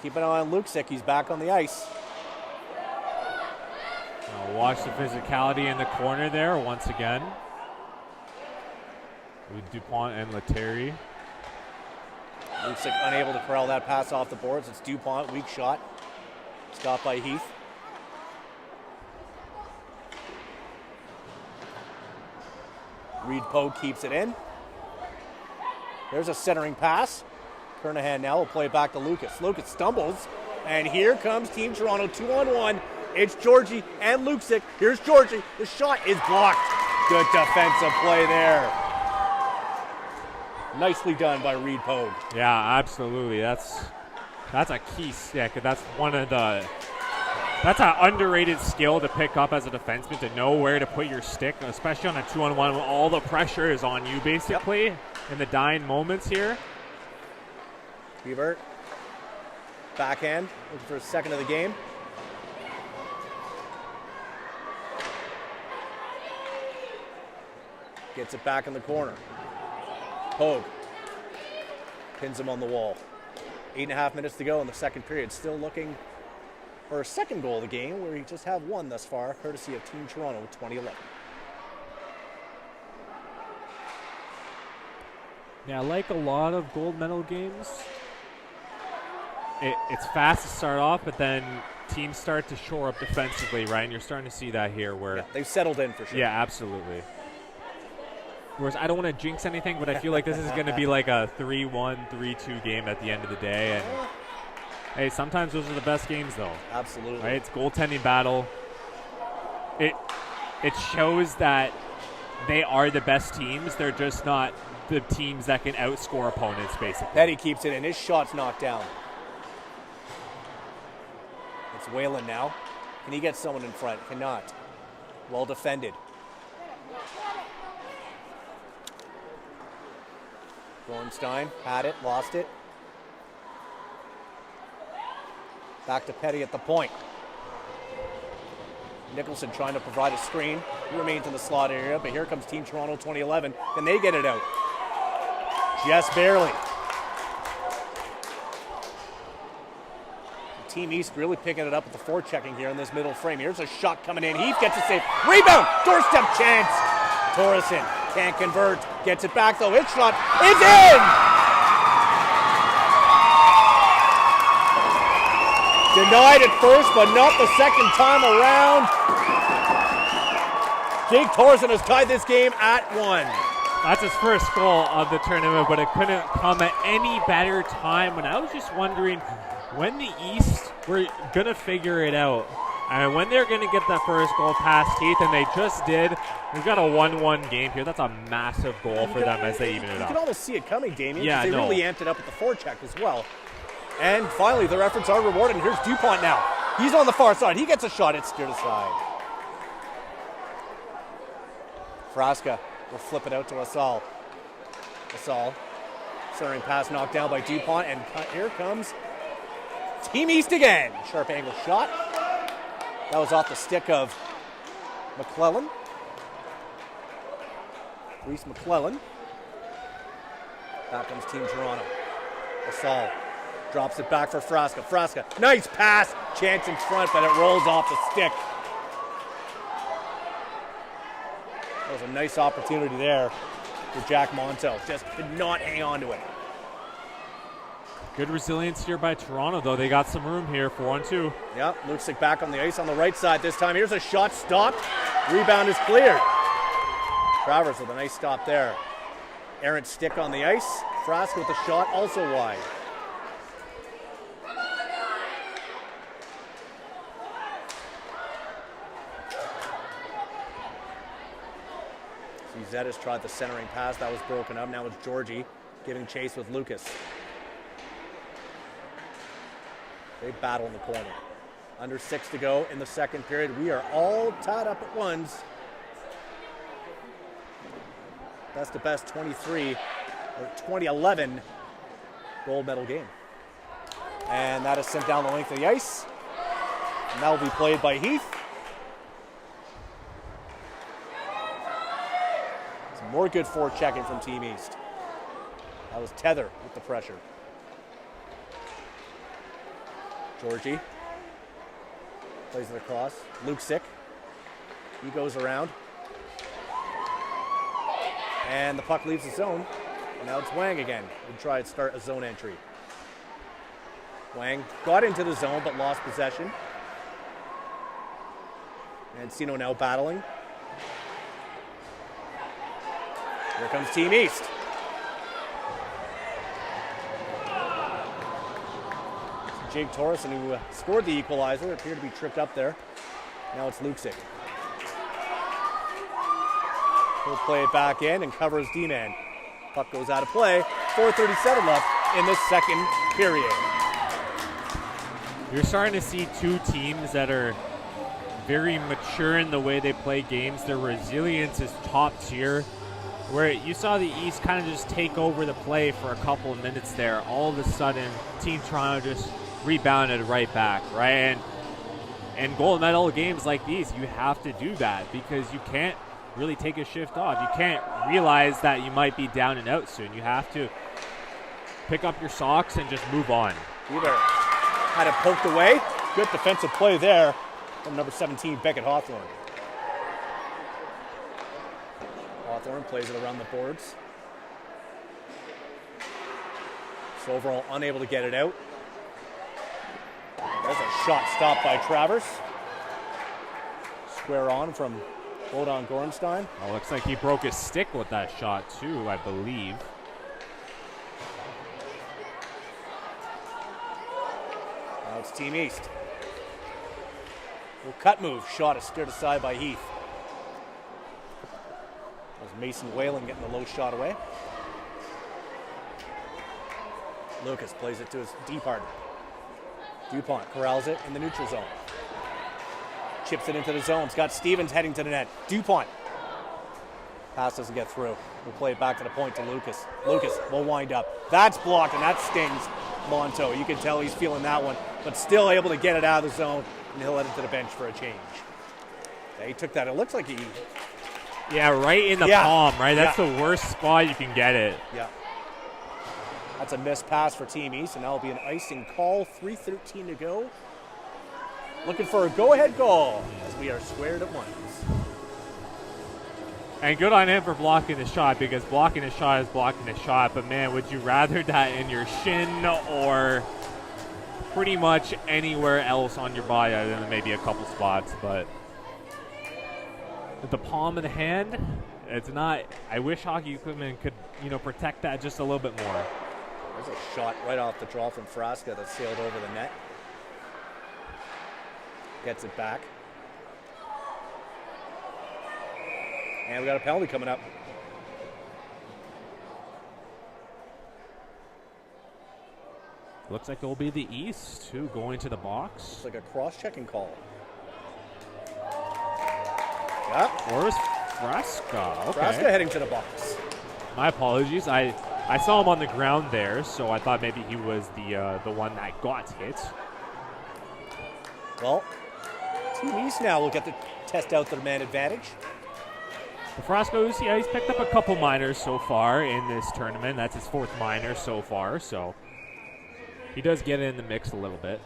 Keep an eye on Luksic. He's back on the ice. Now watch the physicality in the corner there once again. With Dupont and Lettieri. Luksic unable to corral that pass off the boards. It's Dupont, weak shot. Stopped by Heath. Reed Pogue keeps it in. There's a centering pass. Kernahan now will play it back to Lucas. Lucas stumbles, and here comes Team Toronto 2-on-1. It's Georgie and Luksic. Here's Georgie. The shot is blocked. Good defensive play there. Nicely done by Reed Pogue. Yeah, absolutely. That's a key stick. That's an underrated skill to pick up as a defenseman, to know where to put your stick, especially on a 2-on-1 when all the pressure is on you, basically, in the dying moments here. Hebert, backhand, looking for a second of the game. Gets it back in the corner. Pogue pins him on the wall. 8.5 minutes to go in the second period. Still looking for a second goal of the game, where he just have one thus far, courtesy of Team Toronto 2011. Yeah, like a lot of gold medal games, it's fast to start off, but then teams start to shore up defensively, right? And you're starting to see that here where... they've settled in for sure. Yeah, absolutely. Whereas I don't want to jinx anything, but I feel like this is going to be like a 3-1, 3-2 game at the end of the day. And hey, sometimes those are the best games, though. Absolutely. Right? It's goaltending battle. It shows that they are the best teams. They're just not the teams that can outscore opponents, basically. Petty keeps it in. His shot's knocked down. It's Whalen now. Can he get someone in front? Cannot. Well defended. Gorenstein had it, lost it. Back to Petty at the point. Nicholson trying to provide a screen. He remains in the slot area, but here comes Team Toronto 2011. Can they get it out? Just barely. Team East really picking it up with the forechecking here in this middle frame. Here's a shot coming in. Heath gets a save. Rebound! Doorstep chance! Torreson can't convert. Gets it back though. His shot is in! Denied at first, but not the second time around. Jake Torreson has tied this game at 1. That's his first goal of the tournament, but it couldn't come at any better time. And I was just wondering when the East were going to figure it out. And when they're going to get that first goal past Heath, and they just did. We've got a 1-1 game here. That's a massive goal for them as they even it up. You can almost see it coming, Damien. Yeah, they really amped it up with the forecheck as well. And finally, their efforts are rewarded. And here's DuPont now. He's on the far side. He gets a shot. It's steered aside. Frasca will flip it out to Asal. Asal, centering pass knocked down by DuPont. And here comes Team East again. Sharp angle shot. That was off the stick of McClellan. Reese McClellan. Back comes Team Toronto. Asal drops it back for Frasca. Frasca, nice pass. Chance in front, but it rolls off the stick. That was a nice opportunity there for Jack Montel. Just could not hang on to it. Good resilience here by Toronto, though. They got some room here, 4-2. Yep, Luksic back on the ice on the right side this time. Here's a shot stopped. Rebound is cleared. Travers with a nice stop there. Errant stick on the ice. Frasca with a shot, also wide. Zetas tried the centering pass. That was broken up. Now it's Georgie giving chase with Lucas. They battle in the corner. Under 6 to go in the second period. We are all tied up at ones. That's the best 2011 gold medal game. And that is sent down the length of the ice. And that will be played by Heath. Some more good forechecking from Team East. That was Tether with the pressure. Georgie plays it across. Luksic. He goes around. And the puck leaves the zone. And now it's Wang again. We try to start a zone entry. Wang got into the zone but lost possession. Mancino now battling. Here comes Team East. Jake Torreson, who scored the equalizer, appeared to be tripped up there. Now it's Luksic. He'll play it back in and covers D-man. Puck goes out of play. 4:37 left in the second period. You're starting to see two teams that are very mature in the way they play games. Their resilience is top tier. Where you saw the East kind of just take over the play for a couple of minutes there. All of a sudden, Team Toronto just rebounded right back, right? And gold medal games like these, you have to do that because you can't really take a shift off. You can't realize that you might be down and out soon. You have to pick up your socks and just move on. Either had it poked away. Good defensive play there from number 17, Beckett Hawthorne. Hawthorne plays it around the boards. So overall unable to get it out. There's a shot stopped by Travers. Square on from Bodan Gorenstein. Oh, looks like he broke his stick with that shot too, I believe. Now it's Team East. Little cut move. Shot is steered aside by Heath. There's Mason Whalen getting the low shot away. Lucas plays it to his D partner. DuPont corrals it in the neutral zone. Chips it into the zone. Scott Stevens heading to the net. DuPont. Pass doesn't get through. We'll play it back to the point to Lucas. Lucas will wind up. That's blocked, and that stings Monto. You can tell he's feeling that one, but still able to get it out of the zone, and he'll head it to the bench for a change. Yeah, he took that. It looks like he... Yeah, right in the palm, right? That's the worst spot you can get it. Yeah. That's a missed pass for Team East, and that'll be an icing call. 3:13 to go. Looking for a go-ahead goal as we are squared at once. And good on him for blocking the shot, because blocking a shot is blocking a shot. But, man, would you rather that in your shin or pretty much anywhere else on your body other than maybe a couple spots? But with the palm of the hand, it's not. I wish hockey equipment could, protect that just a little bit more. There's a shot right off the draw from Frasca that sailed over the net. Gets it back. And we got a penalty coming up. Looks like it'll be the East, too, going to the box. It's like a cross-checking call. Yep. Or is Frasca? Okay. Frasca heading to the box. My apologies. I saw him on the ground there, so I thought maybe he was the one that got hit. Well, Team East now will get to test out their man advantage. Frasco's, he's picked up a couple minors so far in this tournament. That's his fourth minor so far, so he does get in the mix a little bit.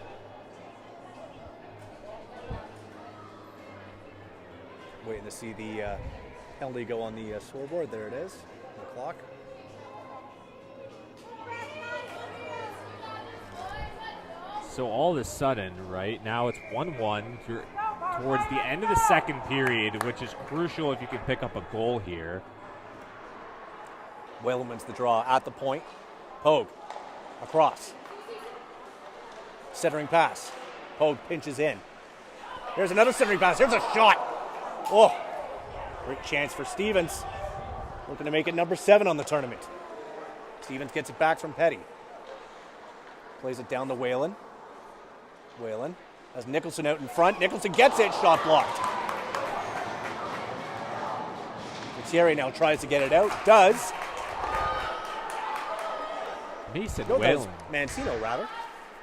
Waiting to see the penalty go on the scoreboard. There it is, on the clock. So all of a sudden, right, now it's 1-1. You're towards the end of the second period, which is crucial if you can pick up a goal here. Whalen wins the draw at the point. Pogue across. Centering pass. Pogue pinches in. Here's another centering pass. Here's a shot. Oh, great chance for Stevens. Looking to make it number 7 on the tournament. Stevens gets it back from Petty. Plays it down to Whalen. Whalen has Nicholson out in front. Nicholson gets it. Shot blocked. Thierry now tries to get it out. Does. Mason No, Whalen. does Mancino, rather.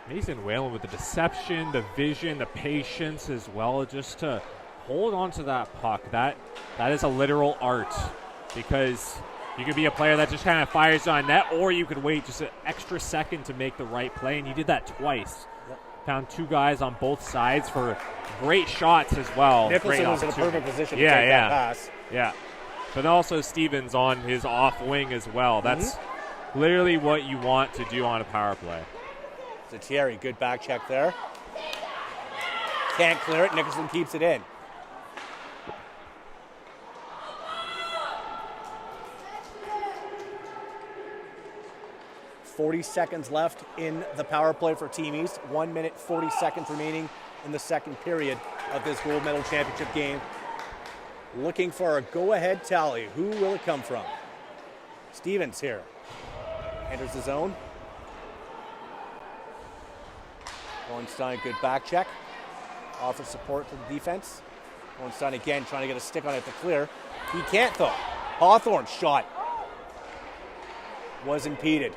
Mason Whalen with the deception, the vision, the patience as well, just to hold on to that puck. That is a literal art, because you could be a player that just kind of fires on net, or you could wait just an extra second to make the right play, and you did that twice. Yep. Found two guys on both sides for great shots as well. Nicholson Great was in a opportunity. perfect position to take that pass. Yeah. But also Stevens on his off wing as well. That's literally what you want to do on a power play. So Thierry, good back check there. Can't clear it. Nicholson keeps it in. 40 seconds left in the power play for Team East. 1 minute, 40 seconds remaining in the second period of this gold medal championship game. Looking for a go-ahead tally. Who will it come from? Stevens here. Enters the zone. Ornstein, good back check. Offers support to the defense. Ornstein again trying to get a stick on it to clear. He can't though. Hawthorne's shot was impeded.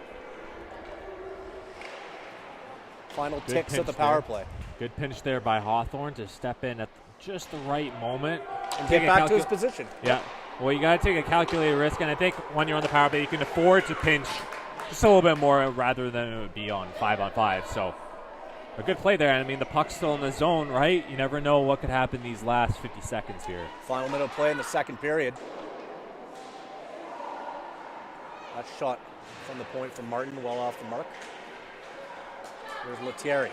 Final Good ticks of the pinch power there. play. Good pinch there by Hawthorne to step in at just the right moment. And Take get a back to his position. Yeah. Well, you got to take a calculated risk, and I think when you're on the power play, you can afford to pinch just a little bit more rather than it would be on 5-on-5. So a good play there. I mean, the puck's still in the zone, right? You never know what could happen these last 50 seconds here. Final minute of play in the second period. That shot from the point from Martin, well off the mark. Here's Lettieri.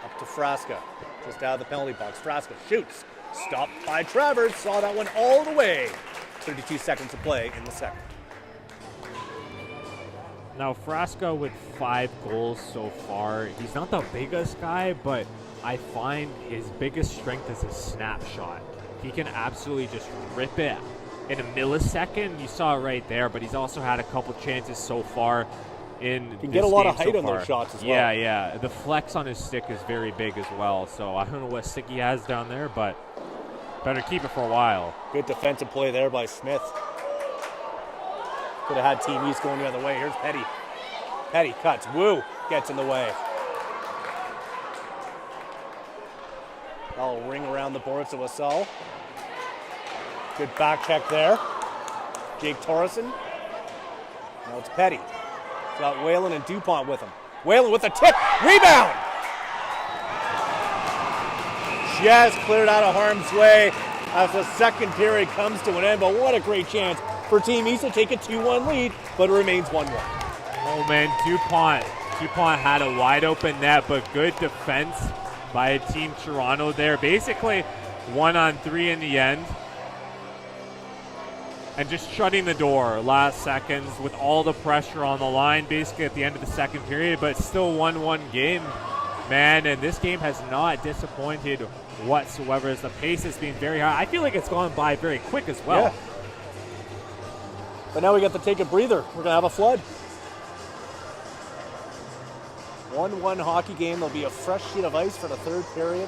Up to Frasca, just out of the penalty box. Frasca shoots. Stopped by Travers. Saw that one all the way. 32 seconds to play in the second. Now, Frasca with 5 goals so far. He's not the biggest guy, but I find his biggest strength is his snapshot. He can absolutely just rip it in a millisecond. You saw it right there, but he's also had a couple chances so far in Can get a lot of height on those shots as well. Yeah, yeah. The flex on his stick is very big as well. So I don't know what stick he has down there, but better keep it for a while. Good defensive play there by Smith. Could have had Team East going the other way. Here's Petty. Petty cuts. Wu gets in the way. That'll ring around the boards to Wasall. Good back check there. Jake Torreson. Now it's Petty. He's got Whalen and DuPont with him. Whalen with a tip. Rebound! Just cleared out of harm's way as the second period comes to an end. But what a great chance for Team East to take a 2-1 lead, but it remains 1-1. Oh, man, DuPont had a wide open net, but good defense by Team Toronto there. Basically 1-on-3 in the end. And just shutting the door last seconds with all the pressure on the line basically at the end of the second period, but still 1-1 game, man. And this game has not disappointed whatsoever as the pace has been very high. I feel like it's gone by very quick as well. Yeah. But now we got to take a breather. We're going to have a flood. 1-1 hockey game. There'll be a fresh sheet of ice for the third period.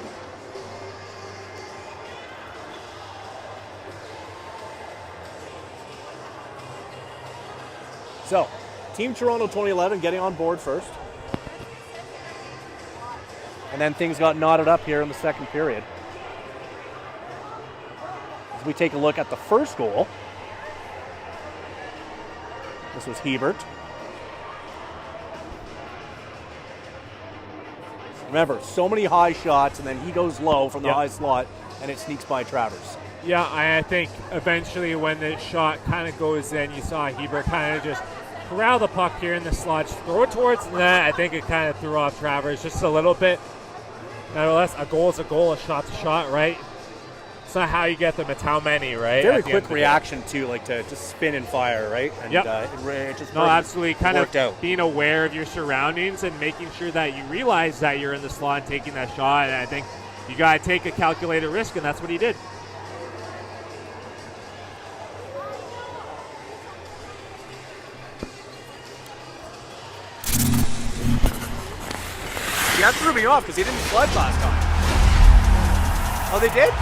So, Team Toronto 2011 getting on board first. And then things got knotted up here in the second period. As we take a look at the first goal. This was Hebert. Remember, so many high shots, and then he goes low from the high slot, and it sneaks by Travers. Yeah, I think eventually when the shot kind of goes in, you saw Hebert kind of just corral the puck here in the slot, just throw it towards the net. I think it kind of threw off Travers just a little bit. Nevertheless, a goal is a goal, a shot's a shot, right? It's not how you get them, it's how many, right? Very quick reaction too, like to spin and fire, right? And it just absolutely. Kind of out. Being aware of your surroundings and making sure that you realize that you're in the slot and taking that shot. And I think you got to take a calculated risk, and that's what he did. That threw me off because he didn't flood last time. Oh, they did?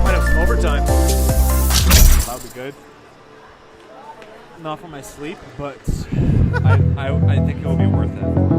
Might have some overtime. That'll be good. Not for my sleep, but I think it'll be worth it.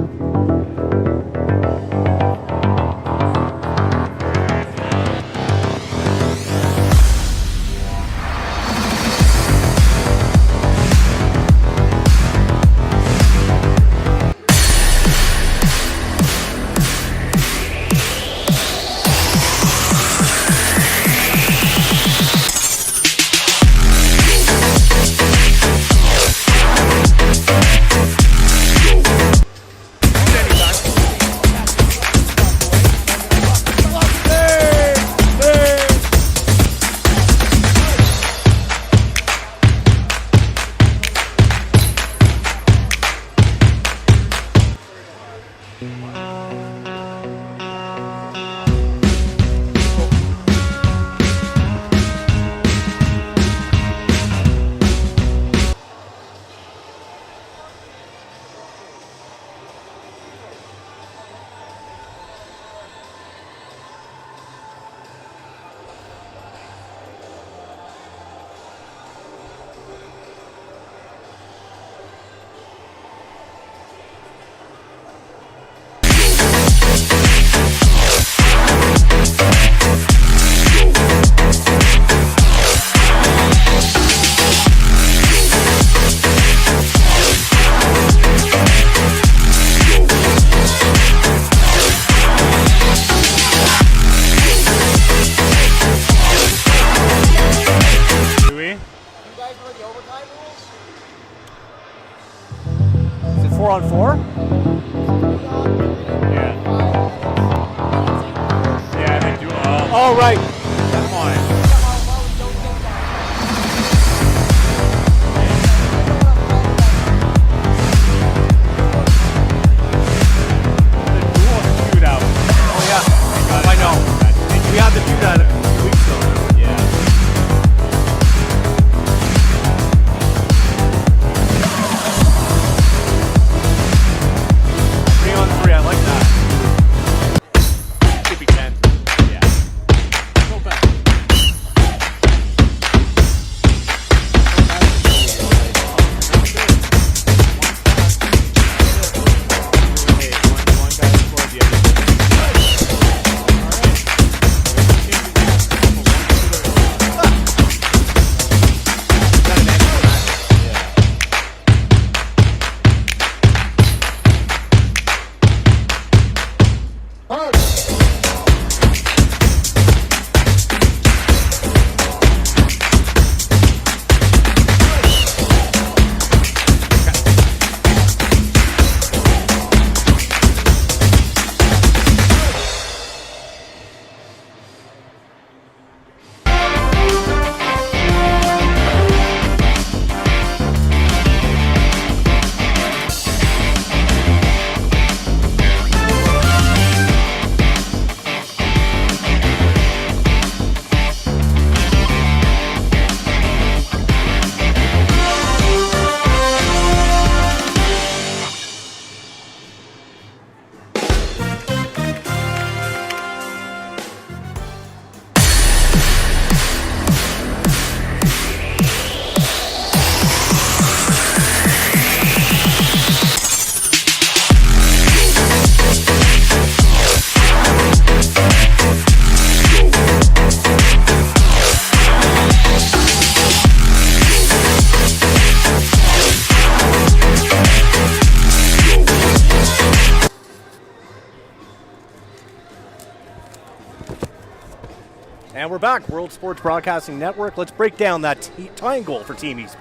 And we're back, World Sports Broadcasting Network. Let's break down that tying goal for Team East.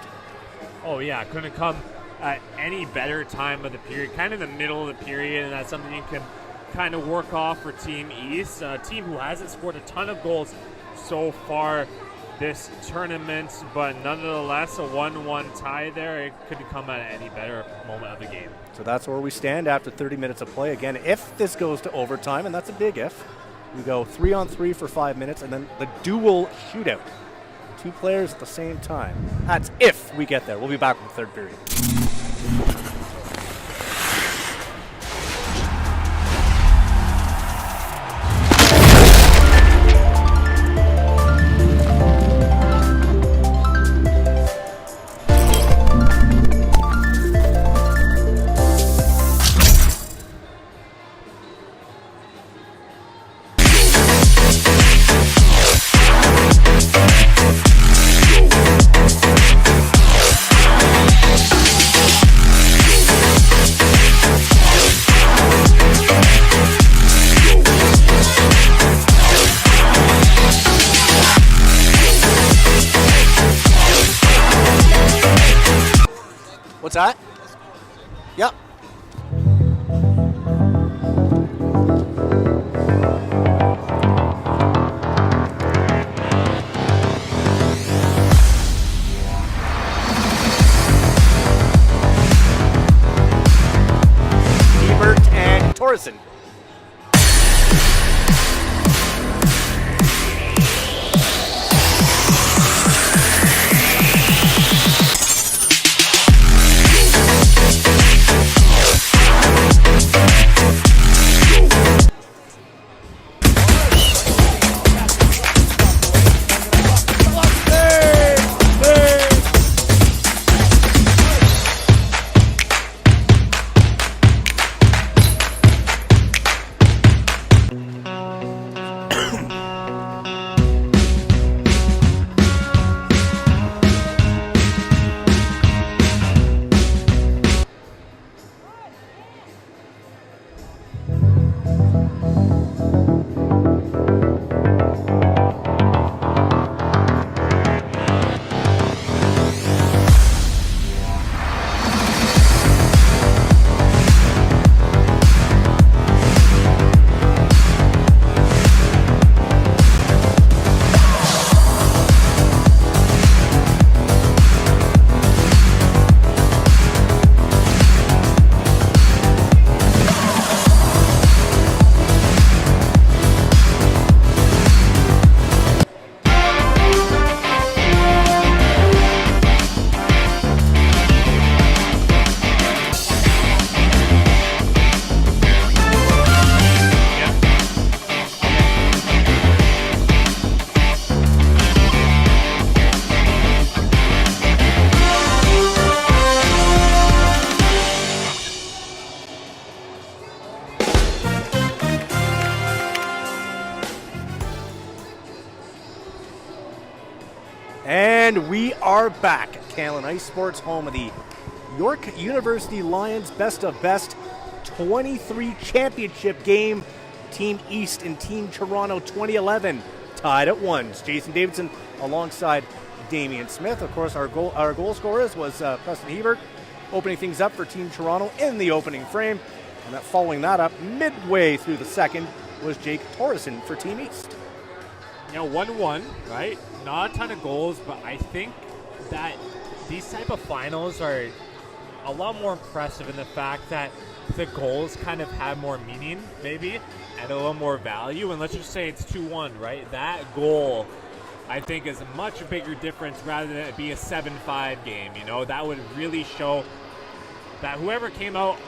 Oh, yeah, couldn't come at any better time of the period, kind of in the middle of the period, and that's something you can kind of work off for Team East, a team who hasn't scored a ton of goals so far this tournament, but nonetheless, a 1-1 tie there. It couldn't come at any better moment of the game. So that's where we stand after 30 minutes of play. Again, if this goes to overtime, and that's a big if, we go 3-on-3 for 5 minutes, and then the dual shootout. 2 players at the same time. That's if we get there. We'll be back with the third period. What's that? Yep. Ebert and Torreson. And we are back at Canlan Ice Sports, home of the York University Lions Best of Best 23 championship game. Team East and Team Toronto 2011 tied at 1. Jason Davidson alongside Damian Smith. Of course, our goal scorers was Preston Hebert, opening things up for Team Toronto in the opening frame. And that following that up midway through the second was Jake Torreson for Team East. You know, 1-1, right? Not a ton of goals, but I think that these type of finals are a lot more impressive in the fact that the goals kind of have more meaning, maybe, and a little more value. And let's just say it's 2-1, right? That goal, I think, is a much bigger difference rather than it be a 7-5 game. You know, that would really show that whoever came out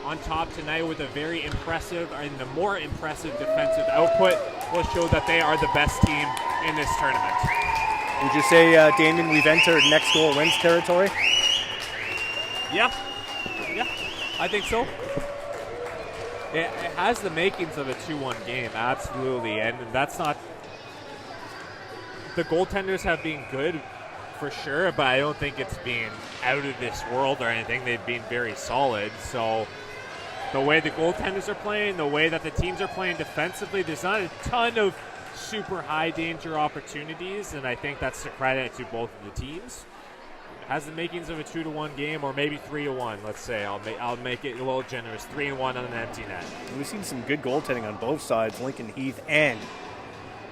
on top tonight with a very impressive and a more impressive defensive output will show that they are the best team in this tournament. Would you say, Damien, we've entered next goal wins territory? Yeah, I think so. It has the makings of a 2-1 game, absolutely, and that's not. The goaltenders have been good for sure, but I don't think it's been out of this world or anything. They've been very solid. So the way the goaltenders are playing, the way that the teams are playing defensively, there's not a ton of super high danger opportunities, and I think that's the credit to both of the teams. It has the makings of a 2-1 game, or maybe 3-1. Let's say I'll make it a little generous. 3-1 on an empty net. We've seen some good goaltending on both sides, Lincoln Heath and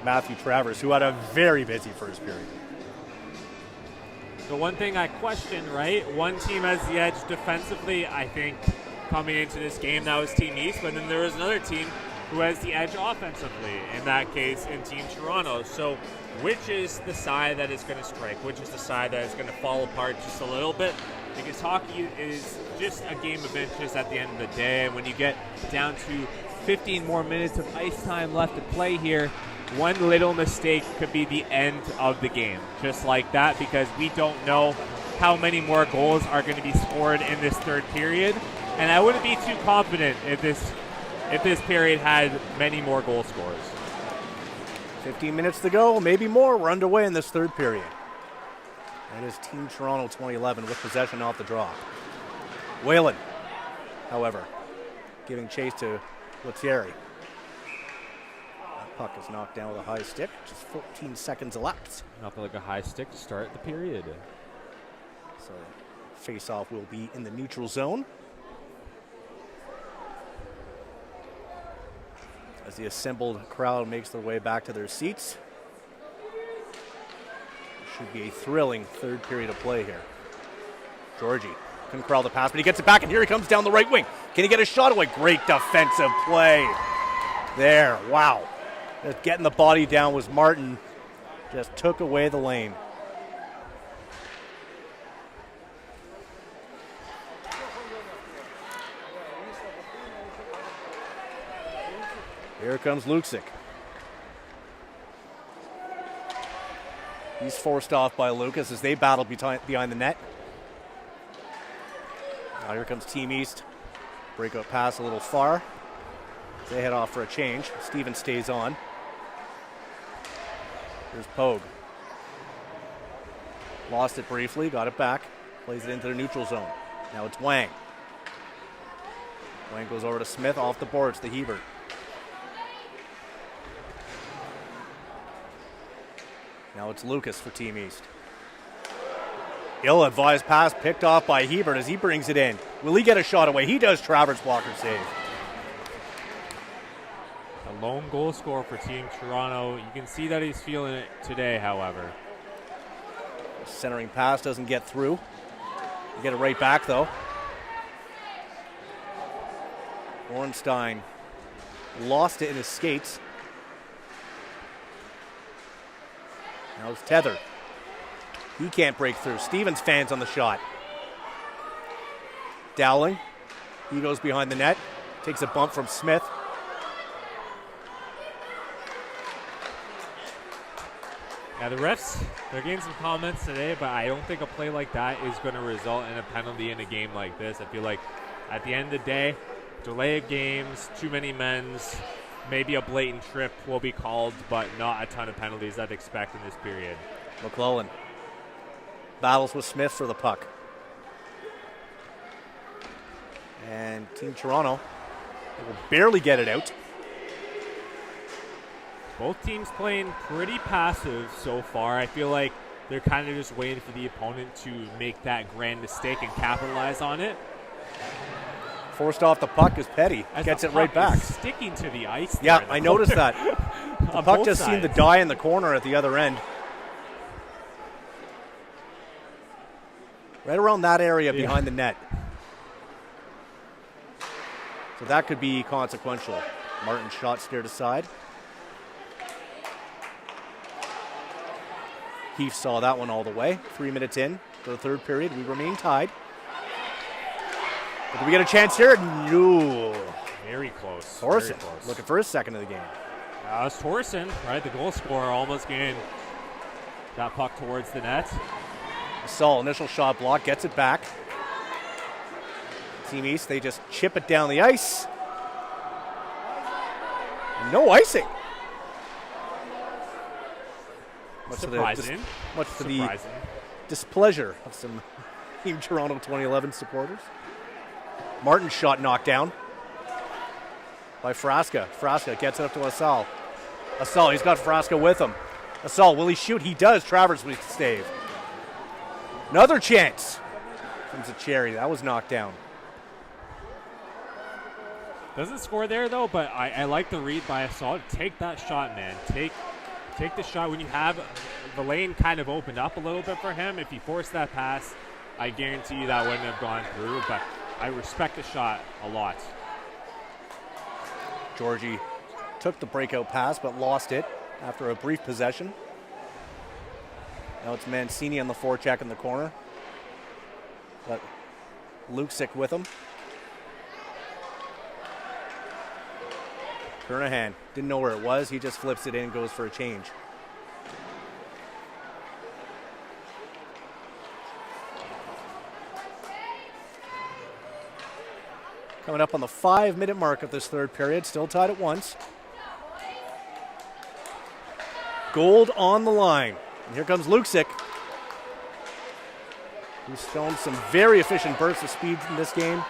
Matthew Travers, who had a very busy first period. The one thing I question, right? One team has the edge defensively, I think, coming into this game. That was Team East, but then there was another team who has the edge offensively, in that case, in Team Toronto. So which is the side that is going to strike? Which is the side that is going to fall apart just a little bit? Because hockey is just a game of inches at the end of the day, and when you get down to 15 more minutes of ice time left to play here, one little mistake could be the end of the game, just like that, because we don't know how many more goals are going to be scored in this third period. And I wouldn't be too confident if this period had many more goal scorers. 15 minutes to go, maybe more. We're underway in this third period. And it's Team Toronto 2011 with possession off the draw. Whalen, however, giving chase to Lettieri. Puck is knocked down with a high stick. Just 14 seconds elapsed. Nothing like a high stick to start the period. So face-off will be in the neutral zone. As the assembled crowd makes their way back to their seats. Should be a thrilling third period of play here. Georgie couldn't corral the pass, but he gets it back, and here he comes down the right wing. Can he get a shot away? Great defensive play there. Wow. Just getting the body down was Martin. Just took away the lane. Here comes Luksic. He's forced off by Lucas as they battle behind the net. Now here comes Team East. Breakout pass a little far. They head off for a change. Stevens stays on. Here's Pogue. Lost it briefly, got it back. Plays it into the neutral zone. Now it's Wang. Wang goes over to Smith, off the boards to Hebert. Now it's Lucas for Team East. Ill-advised pass picked off by Hebert as he brings it in. Will he get a shot away? He does. Travers blocker save. A lone goal scorer for Team Toronto. You can see that he's feeling it today, however. Centering pass doesn't get through. You get it right back, though. Ornstein lost it in his skates. Now it's Tether. He can't break through. Stevens fans on the shot. Dowling. He goes behind the net. Takes a bump from Smith. Yeah, the refs, they're getting some comments today, but I don't think a play like that is going to result in a penalty in a game like this. I feel like at the end of the day, delay of games, too many men's, maybe a blatant trip will be called, but not a ton of penalties I'd expect in this period. McClellan battles with Smith for the puck. And Team Toronto will barely get it out. Both teams playing pretty passive so far. I feel like they're kind of just waiting for the opponent to make that grand mistake and capitalize on it. Forced off the puck is Petty. Gets it right back. Sticking to the ice. Yeah, I noticed that. The puck just seemed to die in the corner at the other end. Right around that area behind the net. So that could be consequential. Martin's shot steered aside. Heath saw that one all the way. 3 minutes in to the third period. We remain tied. But do we get a chance here? No. Very close. Thorson looking for his second of the game. It's Thorson, right? The goal scorer almost getting that puck towards the net. Saul, initial shot block, gets it back. Team East, they just chip it down the ice. No icing. Surprising. Much to the displeasure of some Team Toronto 2011 supporters. Martin's shot knocked down by Frasca. Frasca gets it up to LaSalle. Asal, he's got Frasco with him. Asal, will he shoot? He does. Travers with the save. Another chance. Comes a cherry. That was knocked down. Doesn't score there, though, but I like the read by Asal. Take that shot, man. Take the shot when you have the lane kind of opened up a little bit for him. If he forced that pass, I guarantee you that wouldn't have gone through, but I respect the shot a lot. Georgie took the breakout pass but lost it after a brief possession. Now it's Mancini on the forecheck in the corner. Got Luksic with him. Kernahan didn't know where it was. He just flips it in and goes for a change. Coming up on the 5-minute mark of this third period, still tied at 1. Gold on the line. And here comes Luksic, who's shown some very efficient bursts of speed in this game.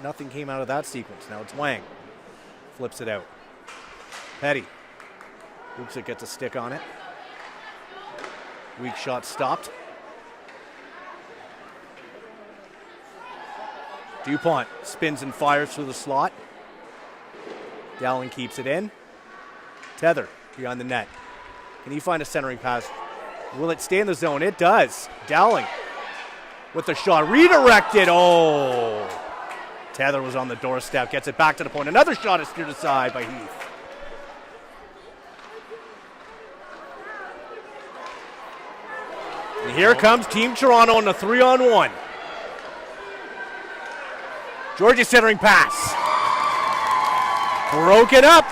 Nothing came out of that sequence. Now it's Wang. Flips it out. Petty. Luksic gets a stick on it. Weak shot stopped. DuPont spins and fires through the slot. Dowling keeps it in. Tether behind the net. Can he find a centering pass? Will it stay in the zone? It does. Dowling with the shot. Redirected. Oh. Tether was on the doorstep. Gets it back to the point. Another shot is steered aside by Heath. And here comes Team Toronto on the 3-on-1. Georgie centering pass. Broken up.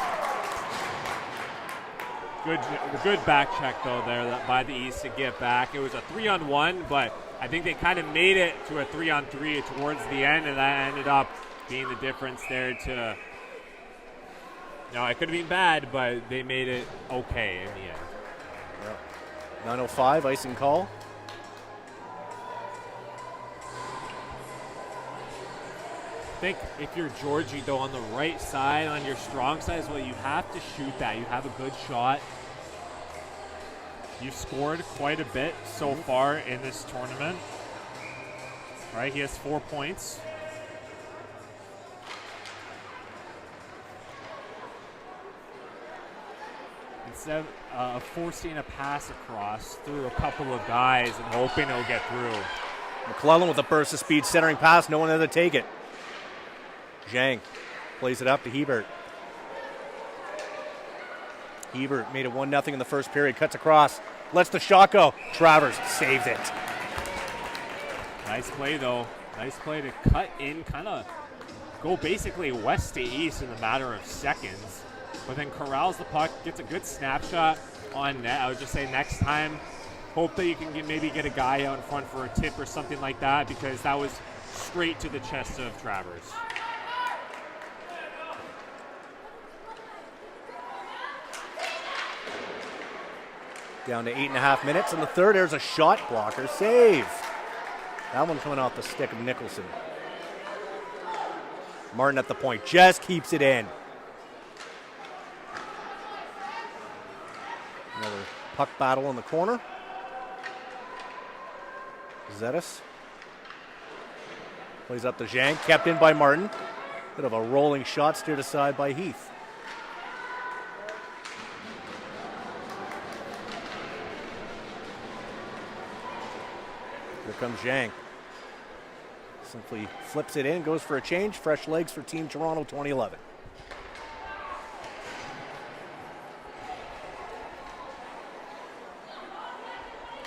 Good back check, though, there by the East to get back. It was a 3-on-1, but I think they kind of made it to a 3-on-3 towards the end, and that ended up being the difference there to... No, it could have been bad, but they made it okay in the end. Yep. 9:05, icing call. I think if you're Georgie, though, on the right side, on your strong side, is what you have to shoot that. You have a good shot. You've scored quite a bit so far in this tournament. Right, he has 4 points. Instead of forcing a pass across through a couple of guys and hoping it'll get through. McClellan with a burst of speed, centering pass, no one there to take it. Zhang plays it up to Hebert. Hebert made it 1-0 in the first period, cuts across, lets the shot go. Travers saves it. Nice play, though. Nice play to cut in, kind of go basically west to east in a matter of seconds, but then corrals the puck, gets a good snapshot on net. I would just say next time, hope that you can maybe get a guy out in front for a tip or something like that, because that was straight to the chest of Travers. Down to 8.5 minutes in the third. There's a shot blocker save. That one coming off the stick of Nicholson. Martin at the point, just keeps it in. Another puck battle in the corner. Zetas plays up to Zhang, kept in by Martin. Bit of a rolling shot steered aside by Heath. Here comes Zhang. Simply flips it in, goes for a change. Fresh legs for Team Toronto 2011.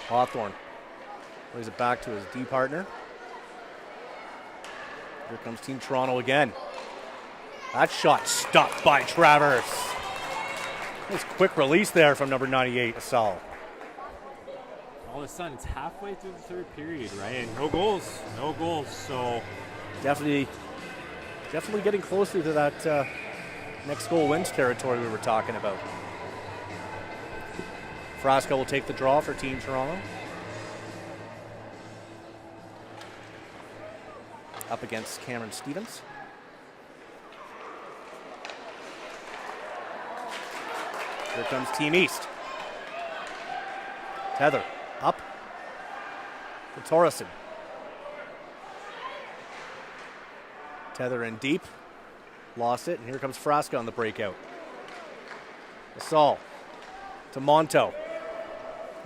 Hawthorne plays it back to his D partner. Here comes Team Toronto again. That shot stopped by Travers. Nice quick release there from number 98, Asal. All of a sudden, it's halfway through the third period, right? And no goals, so... Definitely getting closer to that next goal wins territory we were talking about. Frasco will take the draw for Team Toronto. Up against Cameron Stevens. Here comes Team East. Tether up to Torreson. Tether in deep. Lost it, and here comes Frasca on the breakout. Asal to Monto.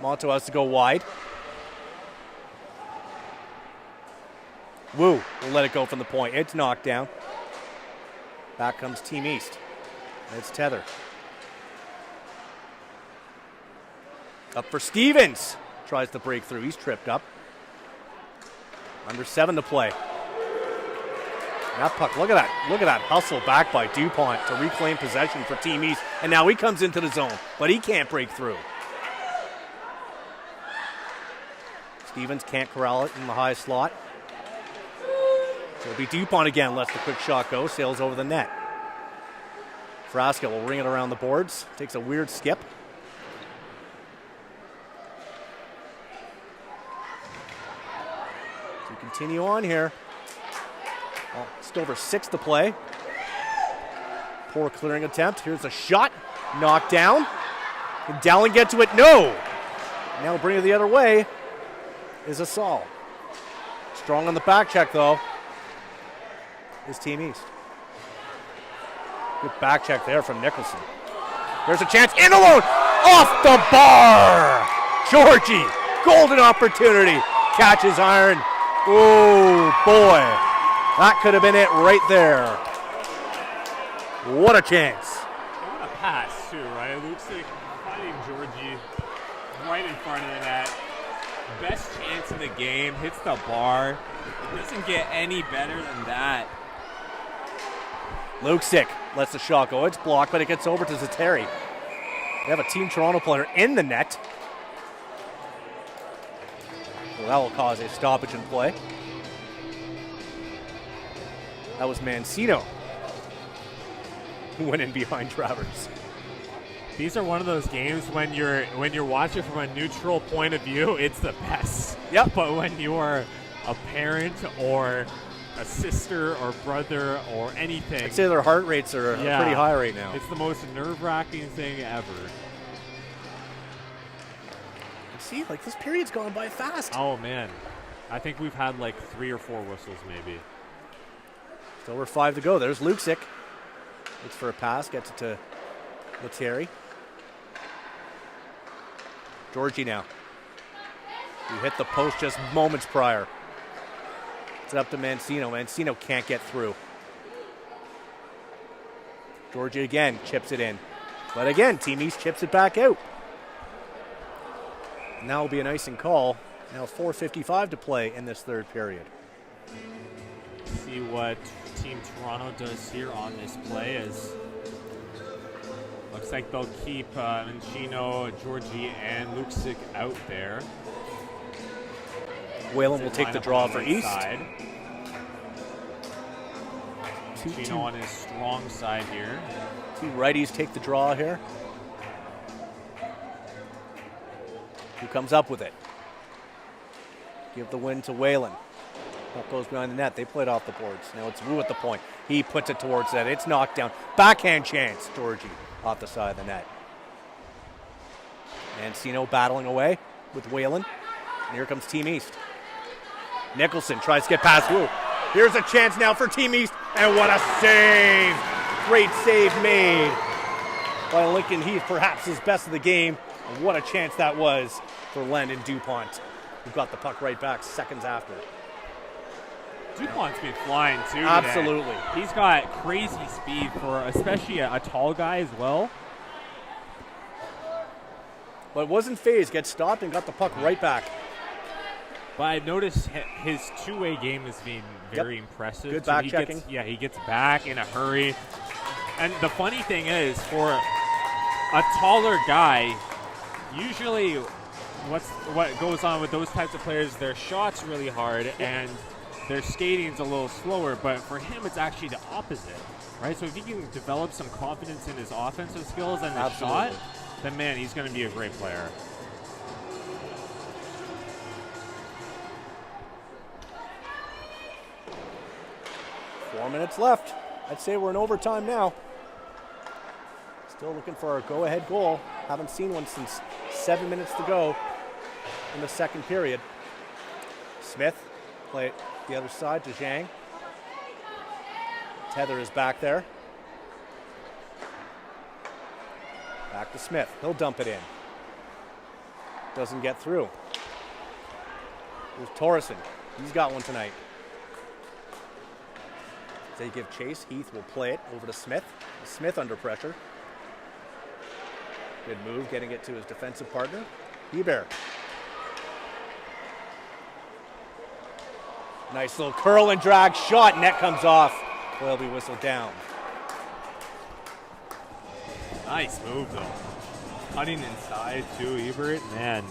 Monto has to go wide. Wu will let it go from the point. It's knocked down. Back comes Team East. It's Tether. Up for Stevens. Tries to break through. He's tripped up. Under 7 to play. That puck, look at that. Look at that hustle back by DuPont to reclaim possession for Team East. And now he comes into the zone, but he can't break through. Stevens can't corral it in the high slot. So it'll be DuPont again, lets the quick shot go, sails over the net. Frasca will ring it around the boards. Takes a weird skip. To continue on here. Well, just over 6 to play. Poor clearing attempt. Here's a shot. Knocked down. Can Dowling get to it? No! Now bring it the other way is Asal. Strong on the back check, though, is Team East. Good back check there from Nicholson. There's a chance. In alone! Off the bar! Georgie, golden opportunity. Catches iron. Oh, boy. That could have been it right there. What a chance. What a pass, too, right? It looks like finding Georgie right in front of the net. Best chance in the game. Hits the bar. It doesn't get any better than that. Luksic lets the shot go. It's blocked, but it gets over to Zateri. They have a Team Toronto player in the net. Well, that will cause a stoppage in play. That was Mancino who went in behind Travers. These are one of those games when you're watching from a neutral point of view, it's the best. Yep. But when you are a parent or a sister or brother or anything, I'd say their heart rates are pretty high right now. It's the most nerve-wracking thing ever. See, like this period's gone by fast. Oh man, I think we've had like 3 or 4 whistles maybe. Still over 5 to go. There's Luksic. Looks for a pass, gets it to Lettieri. Georgie now. He hit the post just moments prior. It's up to Mancino. Mancino can't get through. Georgie again chips it in. But again, Team East chips it back out. Now will be an icing call. Now 4:55 to play in this third period. See what Team Toronto does here on this play. As looks like they'll keep Mancino, Georgie, and Luksic out there. Whalen will take the draw for East. Mancino on his strong side here. 2 righties take the draw here. Who comes up with it? Give the win to Whalen. Puck goes behind the net. They played off the boards. Now it's Wu at the point. He puts it towards that. It's knocked down. Backhand chance. Georgie off the side of the net. Mancino battling away with Whalen. And here comes Team East. Nicholson tries to get past Wu. Here's a chance now for Team East. And what a save. Great save made by Lincoln Heath. Perhaps his best of the game. And what a chance that was for Landon DuPont, who got the puck right back seconds after. DuPont's been flying too. Absolutely. Today. He's got crazy speed for especially a tall guy as well. But wasn't phased. Gets stopped and got the puck right back. But I've noticed his two-way game has been very impressive. Good back checking. He gets back in a hurry. And the funny thing is, for a taller guy, usually what goes on with those types of players, their shot's really hard and their skating's a little slower, but for him it's actually the opposite, right? So if he can develop some confidence in his offensive skills and his shot, then man, he's going to be a great player. ...4 minutes left. I'd say we're in overtime now. Still looking for a go-ahead goal. Haven't seen one since 7 minutes to go in the second period. Smith play it the other side to Zhang. Tether is back there. Back to Smith. He'll dump it in. Doesn't get through. There's Torreson. He's got one tonight. They give chase. Heath will play it over to Smith. Smith under pressure. Good move, getting it to his defensive partner. Hebert. Nice little curl and drag shot. Net comes off. Will be whistled down. Nice move, though. Cutting inside, too, Ebert. Man,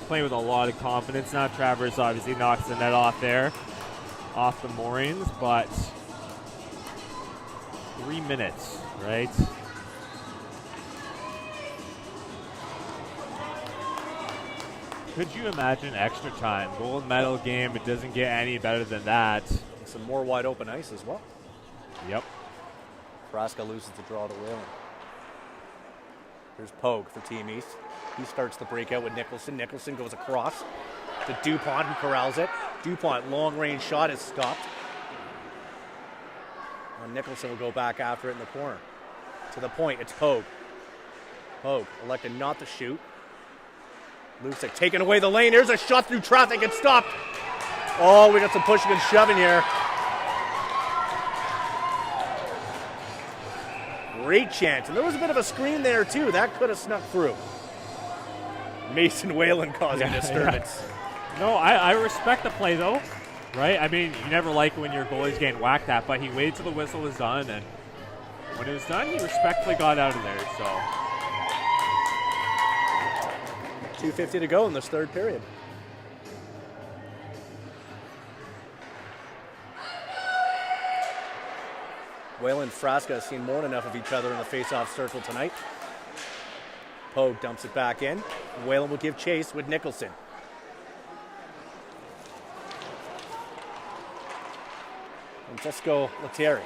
playing with a lot of confidence now. Travers obviously knocks the net off there, off the moorings, but 3 minutes, right? Could you imagine extra time? Gold medal game, it doesn't get any better than that. Some more wide open ice as well. Yep. Frasca loses the draw to Whalen. Here's Pogue for Team East. He starts the breakout with Nicholson. Nicholson goes across to DuPont, who corrals it. DuPont, long-range shot is stopped. And Nicholson will go back after it in the corner. To the point, it's Pogue. Pogue elected not to shoot. Lucic taking away the lane. Here's a shot through traffic. It's stopped. Oh, we got some pushing and shoving here. Great chance. And there was a bit of a screen there, too. That could have snuck through. Mason Whalen causing disturbance. Yeah. No, I respect the play, though. Right? I mean, you never like when your goalie's getting whacked at, but he waited till the whistle was done, and when it was done, he respectfully got out of there, so. 2:50 to go in this third period. Whalen and Frasca have seen more than enough of each other in the face-off circle tonight. Pogue dumps it back in. Whalen will give chase with Nicholson. Francesco Lettieri.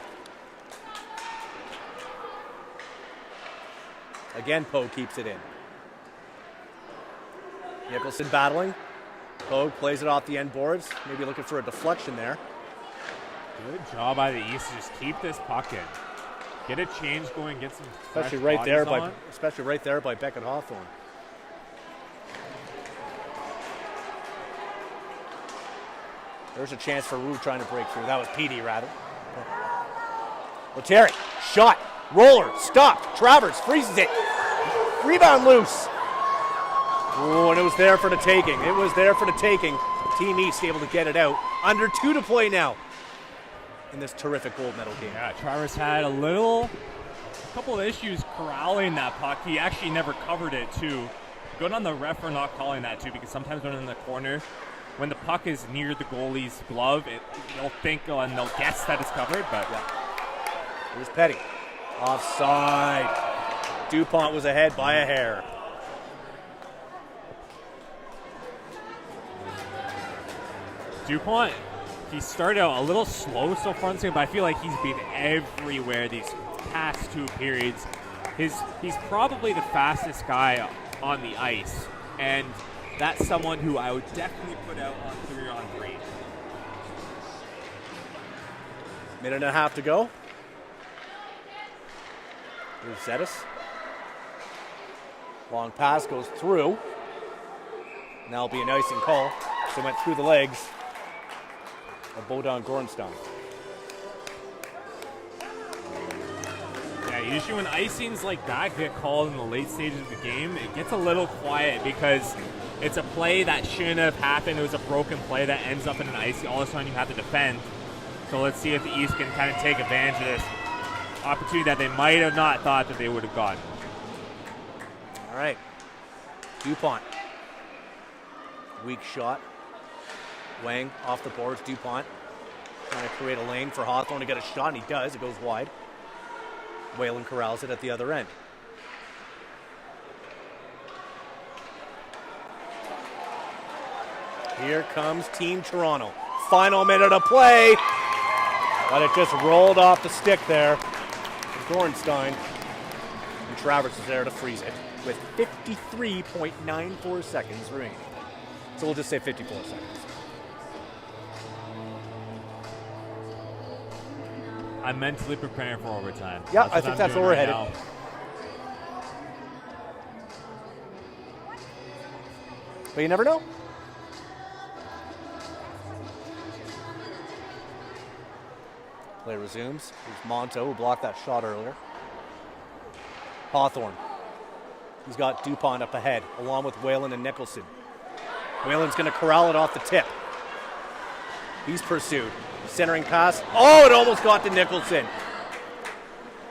Again, Pogue keeps it in. Nicholson battling. Pogue plays it off the end boards. Maybe looking for a deflection there. Good job by the East to just keep this puck in. Get a change going, get some especially right there by Beckett Hawthorne. There's a chance for Wu trying to break through. That was PD, rather. Lettieri, shot, roller, stopped. Travers freezes it. Rebound loose. Oh, and it was there for the taking. It was there for the taking. Team East able to get it out. Under 2 to play now in this terrific gold medal game. Yeah, Travers had a couple of issues corralling that puck. He actually never covered it, too. Good on the ref for not calling that, too, because sometimes when in the corner, when the puck is near the goalie's glove, they'll think and they'll guess that it's covered, but yeah. Here's Petty. Offside. DuPont was ahead by a hair. DuPont, he started out a little slow so far in this game, but I feel like he's been everywhere these past 2 periods. He's probably the fastest guy on the ice, and that's someone who I would definitely put out on 3-on-3. Minute and a half to go. Here's Zetis. Long pass goes through. Now it'll be an icing call. So it went through the legs of Bodan Gorenstein. Yeah, usually when icings like that get called in the late stages of the game, it gets a little quiet because it's a play that shouldn't have happened. It was a broken play that ends up in an icing. All of a sudden you have to defend. So let's see if the East can kind of take advantage of this opportunity that they might have not thought that they would have gotten. All right. DuPont. Weak shot. Wang off the boards. DuPont trying to create a lane for Hawthorne to get a shot, and he does. It goes wide. Whalen corrals it at the other end. Here comes Team Toronto. Final minute of play. But it just rolled off the stick there. Gorenstein. And Travers is there to freeze it with 53.94 seconds remaining. So we'll just say 54 seconds. I'm mentally preparing for overtime. Yeah, I think that's where we're headed. Now. But you never know. Play resumes. Here's Monto, who blocked that shot earlier. Hawthorne. He's got DuPont up ahead, along with Whalen and Nicholson. Whalen's going to corral it off the tip. He's pursued. Centering pass. Oh, it almost got to Nicholson.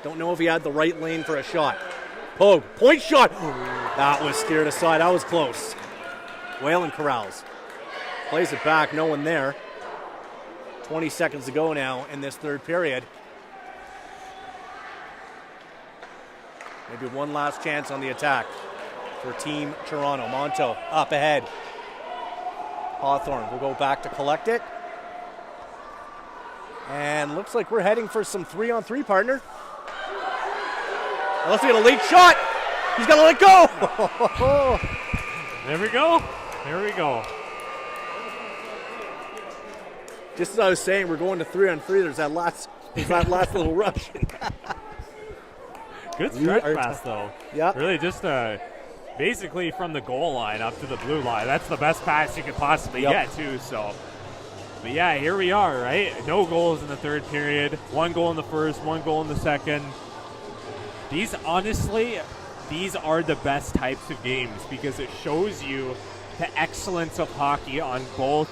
Don't know if he had the right lane for a shot. Pogue. Point shot. That was steered aside. That was close. Whalen corrals. Plays it back. No one there. 20 seconds to go now in this third period. Maybe one last chance on the attack for Team Toronto. Monto up ahead. Hawthorne will go back to collect it. And looks like we're heading for some 3-on-3, partner. Unless we get a late shot. He's got to let go. There we go. There we go. Just as I was saying, we're going to 3-on-3. There's that last little rush. Good stretch pass, though. Yeah. Really just basically from the goal line up to the blue line. That's the best pass you could possibly get, too. So, but yeah, here we are, right? No goals in the third period. 1 goal in the first, 1 goal in the second. These, honestly, these are the best types of games because it shows you the excellence of hockey on both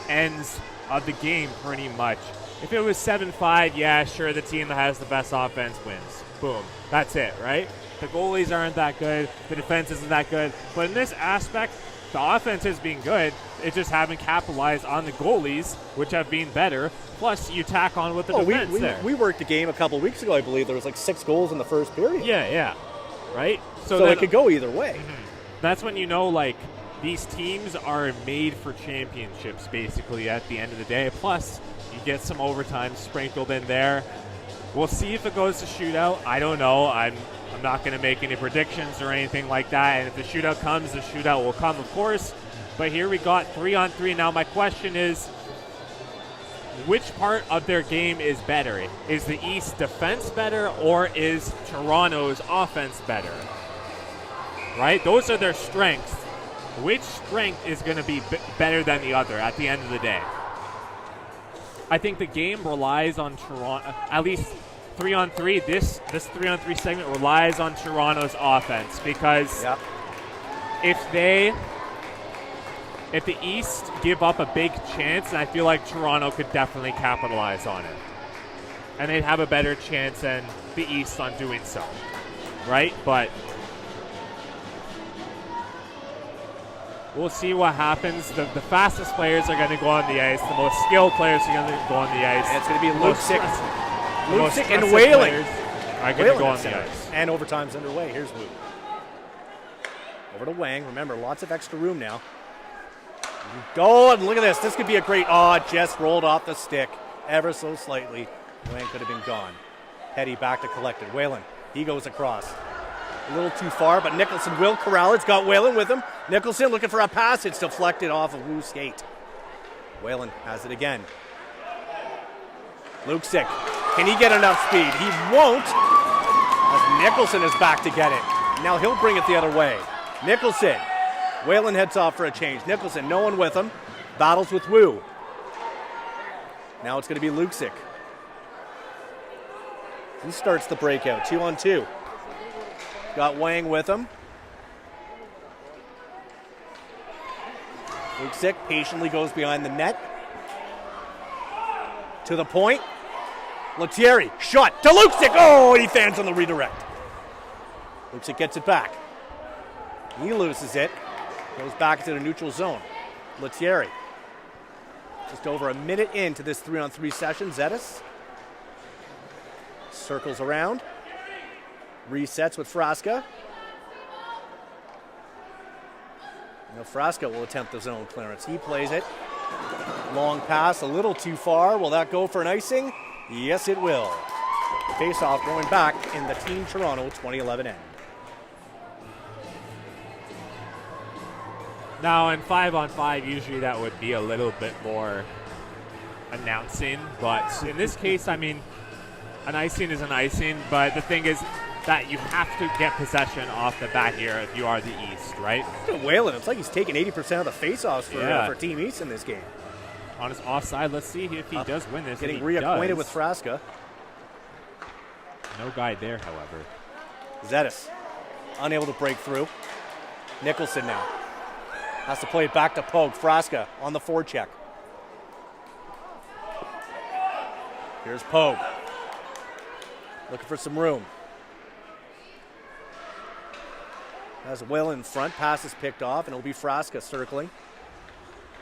ends of the game pretty much. If it was 7-5, yeah, sure, the team that has the best offense wins. Boom. That's it, right? The goalies aren't that good. The defense isn't that good. But in this aspect, the offense has been good. It just haven't capitalized on the goalies, which have been better. Plus, you tack on with the defense there. We worked a game a couple of weeks ago, I believe. There was like 6 goals in the first period. Yeah. Right? So it could go either way. That's when you know, like, these teams are made for championships, basically, at the end of the day. Plus, you get some overtime sprinkled in there. We'll see if it goes to shootout. I don't know. I'm not going to make any predictions or anything like that. And if the shootout comes, the shootout will come, of course. But here we got 3-on-3. Now, my question is, which part of their game is better? Is the East defense better, or is Toronto's offense better? Right? Those are their strengths. Which strength is going to be better than the other at the end of the day? I think the game relies on Toronto, at least 3-on-3. This 3-on-3 segment relies on Toronto's offense because if the East give up a big chance, and I feel like Toronto could definitely capitalize on it. And they'd have a better chance than the East on doing so. Right? But we'll see what happens. The fastest players are going to go on the ice. The most skilled players are going to go on the ice. And it's going to be Lucic and Whaling are going to go on the ice. And overtime's underway. Here's Wu. Over to Wang. Remember, lots of extra room now. Go, and look at this. This could be a great, just rolled off the stick ever so slightly. Wang could have been gone. Petty back to collect it. Whalen, he goes across. A little too far, but Nicholson will corral it. It's got Whalen with him. Nicholson looking for a pass. It's deflected off of Wu's skate. Whalen has it again. Lucic, can he get enough speed? He won't, as Nicholson is back to get it. Now he'll bring it the other way. Nicholson. Whalen heads off for a change. Nicholson, no one with him. Battles with Wu. Now it's going to be Lucic. He starts the breakout. 2-on-2. Got Wang with him. Lucic patiently goes behind the net. To the point. Lettieri, shot to Lucic. Oh, he fans on the redirect. Lucic gets it back. He loses it. Goes back into the neutral zone. Lettieri. Just over a minute into this 3-on-3 session. Zetis circles around. Resets with Frasca. Now Frasca will attempt the zone clearance. He plays it. Long pass, a little too far. Will that go for an icing? Yes, it will. Face-off going back in the Team Toronto 2011 end. Now, in 5-on-5, usually that would be a little bit more announcing, but in this case, I mean, an icing is an icing, but the thing is that you have to get possession off the bat here if you are the East, right? Look at Whalen. It's like he's taking 80% of the faceoffs for Team East in this game. On his offside, let's see if he does win this. Getting reacquainted with Frasca. No guide there, however. Zetis unable to break through. Nicholson now has to play it back to Pogue. Frasca on the forecheck. Here's Pogue. Looking for some room. Has Whalen in front. Pass is picked off, and it'll be Frasca circling.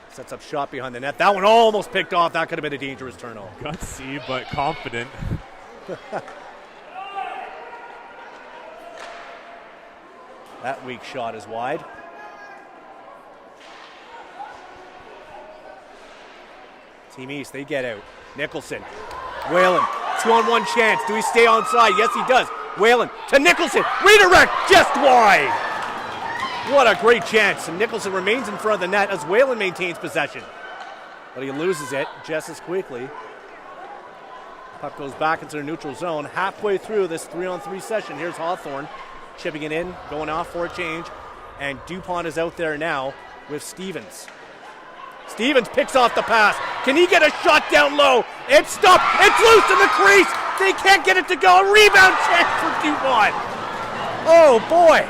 Sets up shot behind the net. That one almost picked off. That could have been a dangerous turnover. Gutsy, but confident. That weak shot is wide. Team East, they get out. Nicholson. Whalen. 2-on-1 chance. Do we stay onside? Yes, he does. Whalen to Nicholson. Redirect just wide. What a great chance. And Nicholson remains in front of the net as Whalen maintains possession. But he loses it just as quickly. Puck goes back into the neutral zone. Halfway through this 3-on-3 session, here's Hawthorne chipping it in, going off for a change. And DuPont is out there now with Stevens. Stevens picks off the pass. Can he get a shot down low? It's stopped. It's loose in the crease. They can't get it to go. A rebound chance for DuPont. Oh, boy.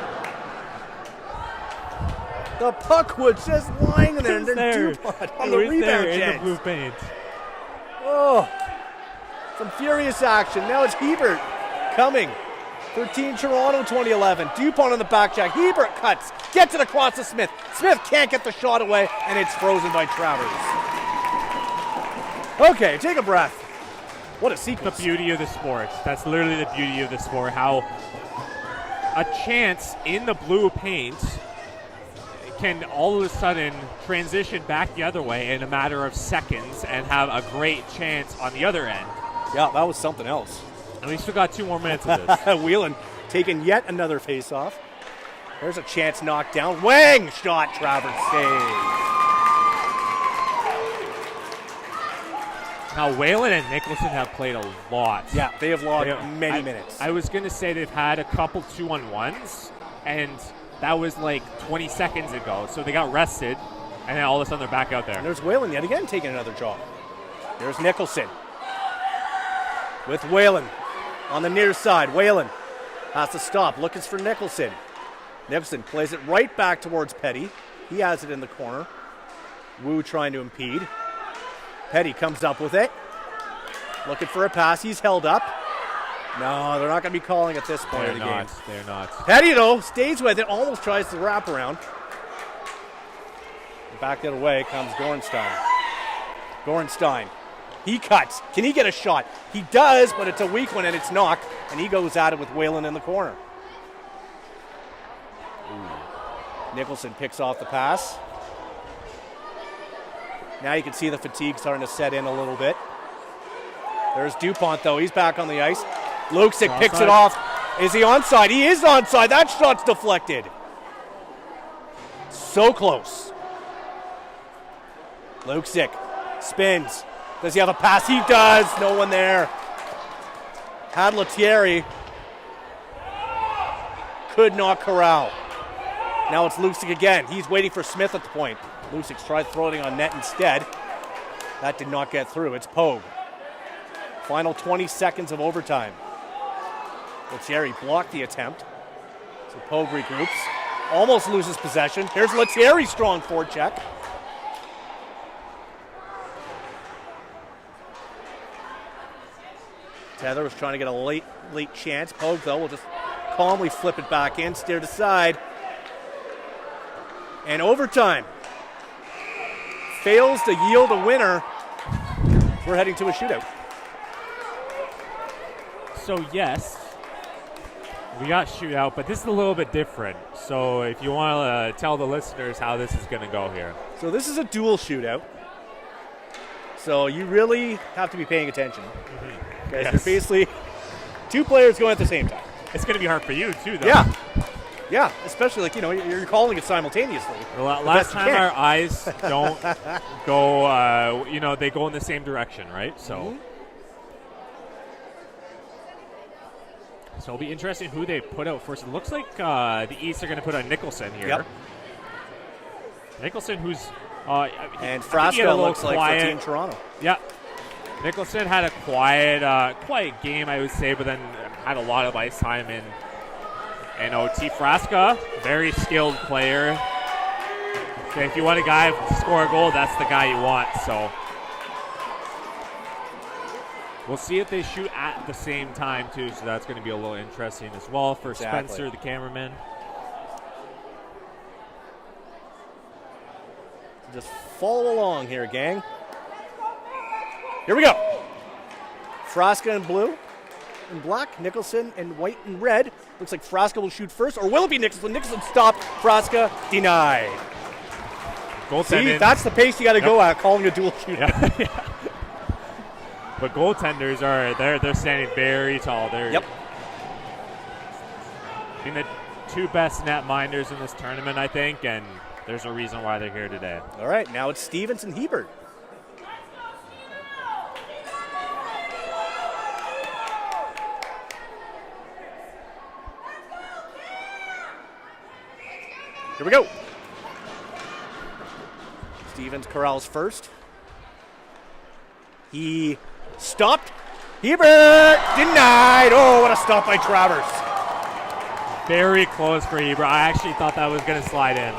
The puck was just lying there. And then DuPont on the rebound chance. In the blue paint. Oh, some furious action. Now it's Hebert coming for Team Toronto 2011. DuPont on the back check. Hebert cuts. Gets it across to Smith. Smith can't get the shot away, and it's frozen by Travers. Okay, take a breath. What a sequence. The beauty of the sport. That's literally the beauty of the sport. How a chance in the blue paint can all of a sudden transition back the other way in a matter of seconds and have a great chance on the other end. Yeah, that was something else. And we still got 2 more minutes of this. Whelan taking yet another face-off. There's a chance knocked down. Wang shot, Travers saves. Now, Whalen and Nicholson have played a lot. Yeah, they have logged many minutes. I was going to say they've had a couple 2-on-1s, and that was like 20 seconds ago. So they got rested, and then all of a sudden they're back out there. And there's Whalen yet again taking another job. Here's Nicholson with Whalen on the near side. Whalen has to stop, looking for Nicholson. Nicholson plays it right back towards Petty. He has it in the corner. Wu trying to impede. Petty comes up with it. Looking for a pass. He's held up. No, they're not going to be calling at this point of the game. They're not. Petty, though, stays with it. Almost tries to wrap around. Back the other way comes Gorenstein. Gorenstein. He cuts. Can he get a shot? He does, but it's a weak one, and it's knocked. And he goes at it with Whalen in the corner. Ooh. Nicholson picks off the pass. Now you can see the fatigue starting to set in a little bit. There's DuPont, though. He's back on the ice. Luksic picks it off. Is he onside? He is onside. That shot's deflected. So close. Luksic spins. Does he have a pass? He does. No one there. Hadlatieri could not corral. Now it's Luksic again. He's waiting for Smith at the point. Lusic tried throwing on net instead. That did not get through. It's Pogue. Final 20 seconds of overtime. Lettieri blocked the attempt. So Pogue regroups. Almost loses possession. Here's Lettieri's strong forecheck. Tether was trying to get a late chance. Pogue, though, will just calmly flip it back in, steered aside. And overtime. Fails to yield a winner. We're heading to a shootout. So, yes, we got shootout, but this is a little bit different. So if you want to tell the listeners how this is going to go here. So this is a dual shootout. So you really have to be paying attention. Mm-hmm. Because There's basically 2 players going at the same time. It's going to be hard for you, too, though. Yeah. Yeah, especially like you're calling it simultaneously. Last time our eyes don't go, they go in the same direction, right? So. Mm-hmm. So it'll be interesting who they put out first. It looks like the East are going to put out Nicholson here. Yep. Nicholson, who's and Frasca looks quiet. like for Team Toronto. Yeah. Nicholson had a quiet game, I would say, but then had a lot of ice time in OT. Frasca, very skilled player. So if you want a guy to score a goal, that's the guy you want. So we'll see if they shoot at the same time, too, so that's going to be a little interesting as well for Spencer, the cameraman. Just follow along here, gang. Here we go. Frasca in blue and black, Nicholson in white and red. Looks like Frasca will shoot first, or will it be Nicholson? Nicholson stopped, Frasca denied. See, that's the pace you got to go at, calling a dual shootout. Yeah. But goaltenders they're standing very tall. They're being the two best net minders in this tournament, I think, and there's a reason why they're here today. All right, now it's Stevens and Hebert. Here we go. Stevens corrals first. He stopped. Hebert denied. Oh, what a stop by Travers. Very close for Hebert. I actually thought that was going to slide in.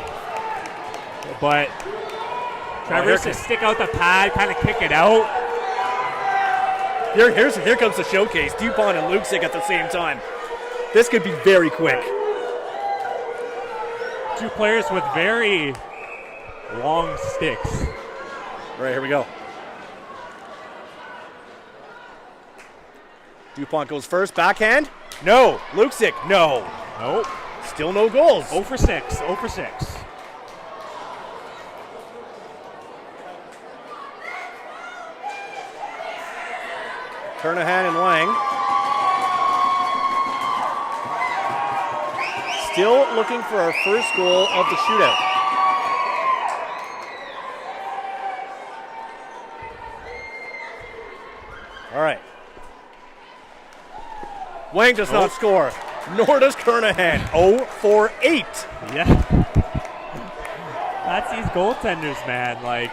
But Travers to stick out the pad, kind of kick it out. Here comes the showcase. Dupont and Luksic at the same time. This could be very quick. Two players with very long sticks. All right, here we go. Dupont goes first. Backhand? No. Luksic? No. Nope. Still no goals. 0 for 6. 0 for 6. Kernahan and Lang. Still looking for our first goal of the shootout. All right. Wang does not score, nor does Kernahan. 0 for 8. Yeah. That's these goaltenders, man. Like,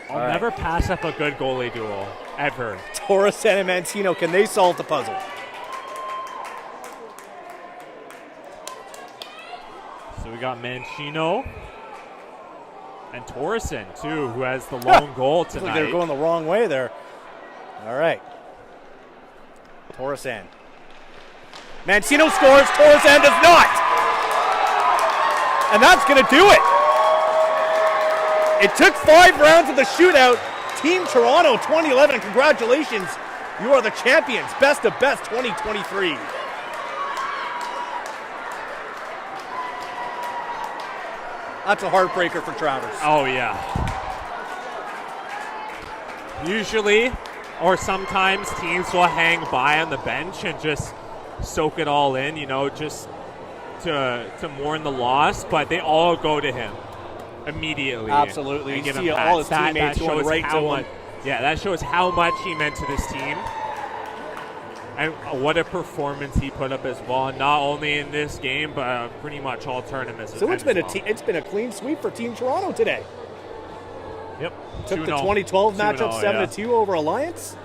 I'll never pass up a good goalie duel, ever. Torres and Mancino, can they solve the puzzle? So we got Mancino and Torreson, too, who has the lone goal tonight. Like they're going the wrong way there. All right. Torreson. Mancino scores. Torreson does not. And that's going to do it. It took 5 rounds of the shootout. Team Toronto 2011, congratulations. You are the champions. Best of best 2023. That's a heartbreaker for Travers. Oh, yeah. Usually, or sometimes, teams will hang by on the bench and just soak it all in, just to mourn the loss, but they all go to him immediately. Absolutely. You see all his teammates going right to him. Yeah, that shows how much he meant to this team. And what a performance he put up as well, not only in this game, but pretty much all tournaments. So it's been a clean sweep for Team Toronto today. Yep. Took the 2012 matchup 7-2 over Alliance.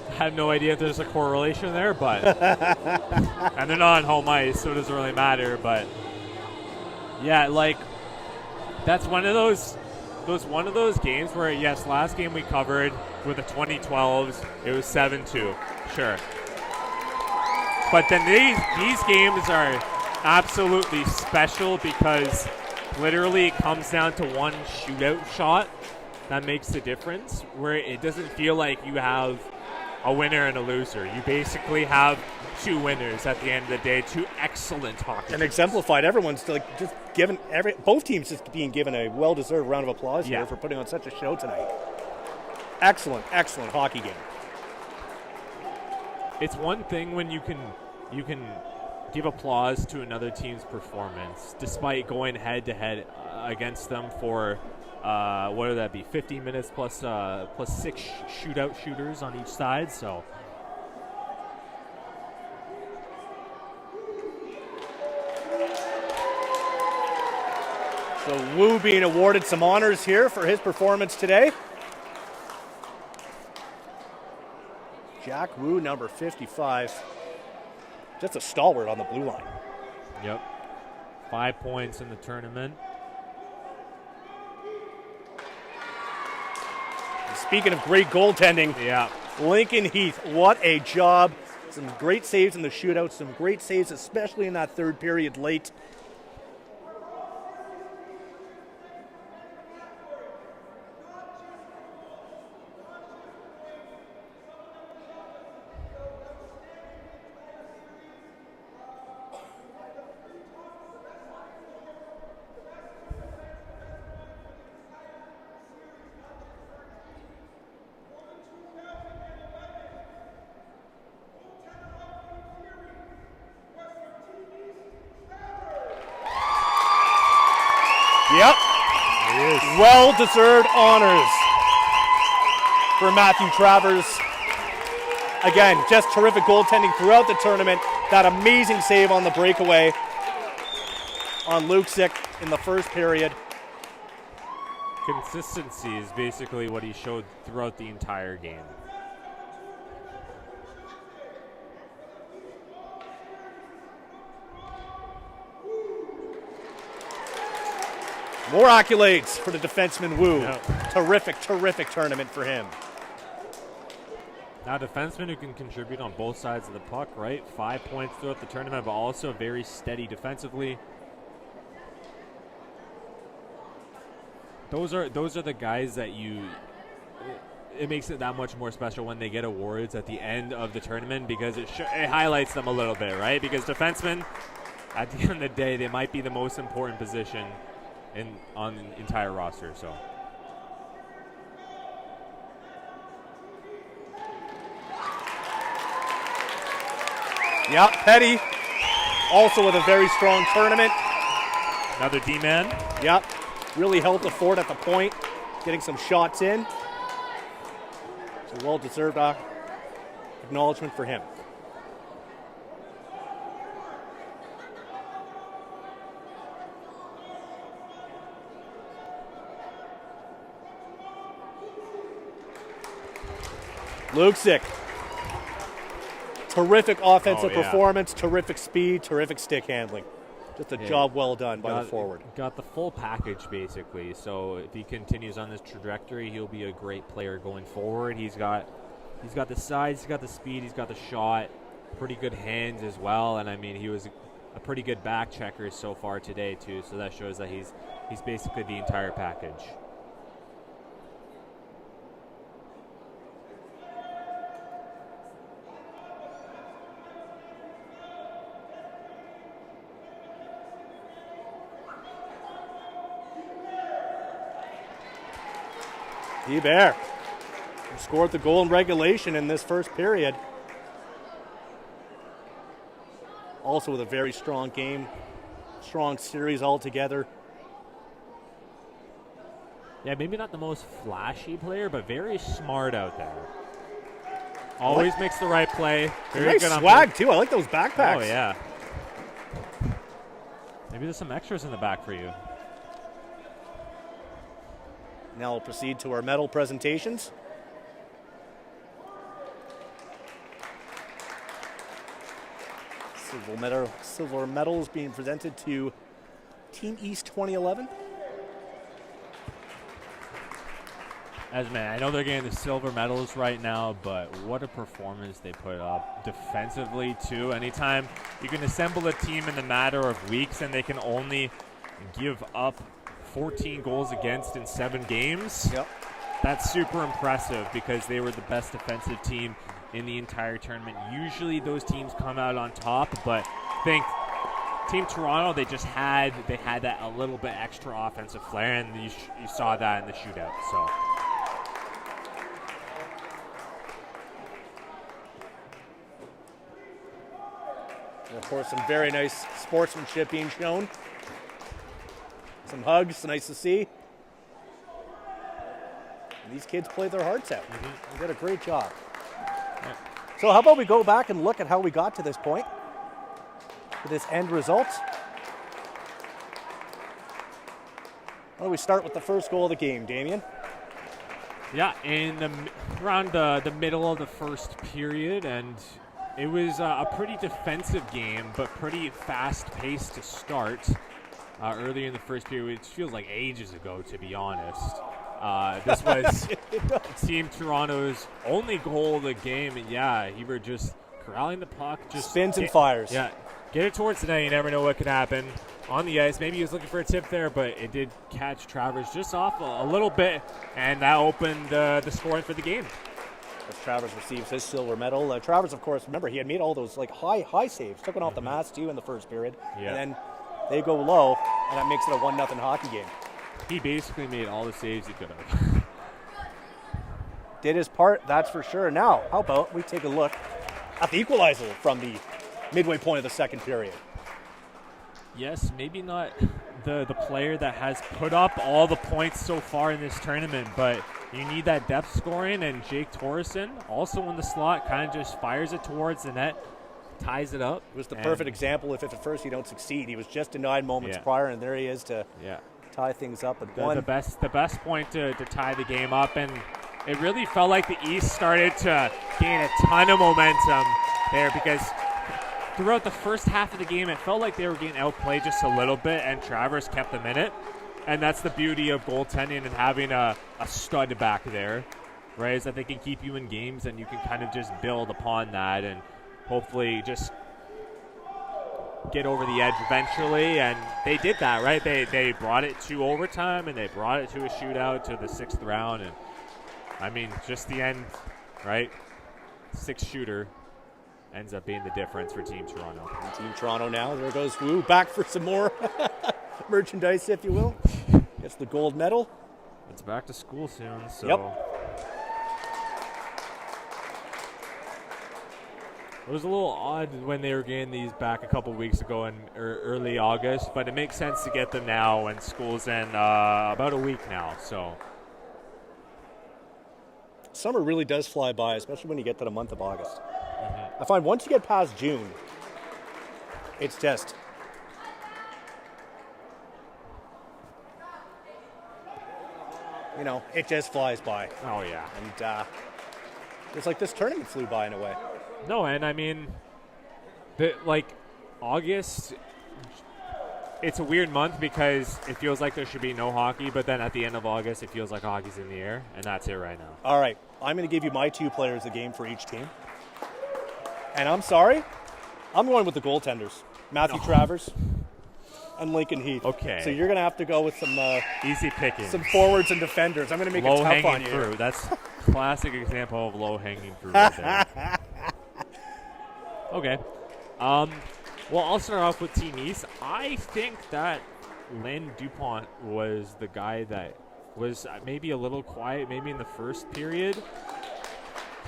I have no idea if there's a correlation there, but and they're not on home ice, so it doesn't really matter. But yeah, like that's one of those games where, yes, last game we covered with the 2012s, it was 7-2, sure. But then these games are absolutely special because literally it comes down to one shootout shot that makes the difference, where it doesn't feel like you have a winner and a loser. You basically have two winners at the end of the day, two excellent hockey and teams. Exemplified. Everyone's just given both teams just being given a well-deserved round of applause here for putting on such a show tonight. excellent hockey game. It's one thing when you can give applause to another team's performance, despite going head to head against them for what would that be? 50 minutes plus 6 shootout shooters on each side. So. So Wu being awarded some honors here for his performance today. Jack Wu, number 55. Just a stalwart on the blue line. Yep. 5 points in the tournament. And speaking of great goaltending, yeah, Lincoln Heath, what a job. Some great saves in the shootout, some great saves, especially in that third period late. Yep. Well-deserved honors for Matthew Travers. Again, just terrific goaltending throughout the tournament. That amazing save on the breakaway on Luksic in the first period. Consistency is basically what he showed throughout the entire game. More accolades for the defenseman Wu. Yep. Terrific tournament for him. Now, defensemen who can contribute on both sides of the puck, right? 5 points throughout the tournament, but also very steady defensively. Those are the guys that it makes it that much more special when they get awards at the end of the tournament, because it highlights them a little bit, right? Because defensemen, at the end of the day, they might be the most important position on the entire roster. So. Yeah, Petty also with a very strong tournament. Another D-man. Yep, really held the fort at the point, getting some shots in. So well-deserved acknowledgement for him. Luksic. Terrific offensive performance, terrific speed, terrific stick handling. Just a job well done by the forward. Got the full package, basically. So if he continues on this trajectory, he'll be a great player going forward. He's got the size, he's got the speed, he's got the shot, pretty good hands as well. And I mean, he was a pretty good back checker so far today too. So that shows that he's basically the entire package. Hebert scored the goal in regulation in this first period. Also with a very strong game, strong series altogether. Yeah, maybe not the most flashy player, but very smart out there. Always makes the right play. Very nice good on swag too. I like those backpacks. Oh yeah. Maybe there's some extras in the back for you. Now we'll proceed to our medal presentations. Silver medals being presented to Team East 2011. I know they're getting the silver medals right now, but what a performance they put up defensively too. Anytime you can assemble a team in the matter of weeks and they can only give up 14 goals against in 7 games. Yep. That's super impressive because they were the best defensive team in the entire tournament. Usually those teams come out on top, but I think Team Toronto, they had that a little bit extra offensive flair, and you saw that in the shootout. So Of course, some very nice sportsmanship being shown. Some hugs, nice to see. And these kids play their hearts out. They did a great job. Yeah. So how about we go back and look at how we got to this point, to this end result. Why don't we start with the first goal of the game, Damien? Yeah, around the middle of the first period, and it was a pretty defensive game, but pretty fast-paced to start. Early in the first period, which feels like ages ago, to be honest. This was Team Toronto's only goal of the game, and yeah, he were just corralling the puck, just spins and fires. Yeah, get it towards the net. You never know what could happen on the ice. Maybe he was looking for a tip there, but it did catch Travers just off a little bit, and that opened the scoring for the game. As Travers receives his silver medal. Travers, of course, remember, he had made all those like high saves. Took one off the mask, too, in the first period. Yeah. And then they go low, and that makes it a 1-0 hockey game. He basically made all the saves he could have. Did his part, that's for sure. Now, how about we take a look at the equalizer from the midway point of the second period. Yes, maybe not the player that has put up all the points so far in this tournament, but you need that depth scoring, and Jake Torreson, also in the slot, kind of just fires it towards the net, ties it up. It was the perfect example if at first you don't succeed. He was just denied moments prior, and there he is to tie things up at one. The best point to tie the game up, and it really felt like the East started to gain a ton of momentum there, because throughout the first half of the game, it felt like they were getting outplayed just a little bit, and Travers kept them in it. And that's the beauty of goaltending and having a stud back there, right, is that they can keep you in games, and you can kind of just build upon that and hopefully just get over the edge eventually. And they did that, right? They brought it to overtime, and they brought it to a shootout to the 6th round. And, I mean, just the end, right? 6-shooter ends up being the difference for Team Toronto. And Team Toronto now, there goes Wu back for some more merchandise, if you will. Gets the gold medal. It's back to school soon, so. Yep. It was a little odd when they were getting these back a couple weeks ago in early August, but it makes sense to get them now when school's in about a week now. So summer really does fly by, especially when you get to the month of August. I find once you get past June, it's just it just flies by. Oh yeah, and it's like this tournament flew by in a way. No, and I mean, August, it's a weird month because it feels like there should be no hockey, but then at the end of August, it feels like hockey's in the air, and that's it right now. All right, I'm going to give you my 2 players a game for each team. And I'm sorry, I'm going with the goaltenders, Matthew Travers and Lincoln Heath. Okay. So you're going to have to go with some easy picking, some forwards and defenders. I'm going to make it tough on you. Fruit. That's classic example of low-hanging fruit right there. Okay. Well, I'll start off with Team East. I think that Lynn Dupont was the guy that was maybe a little quiet, maybe in the first period.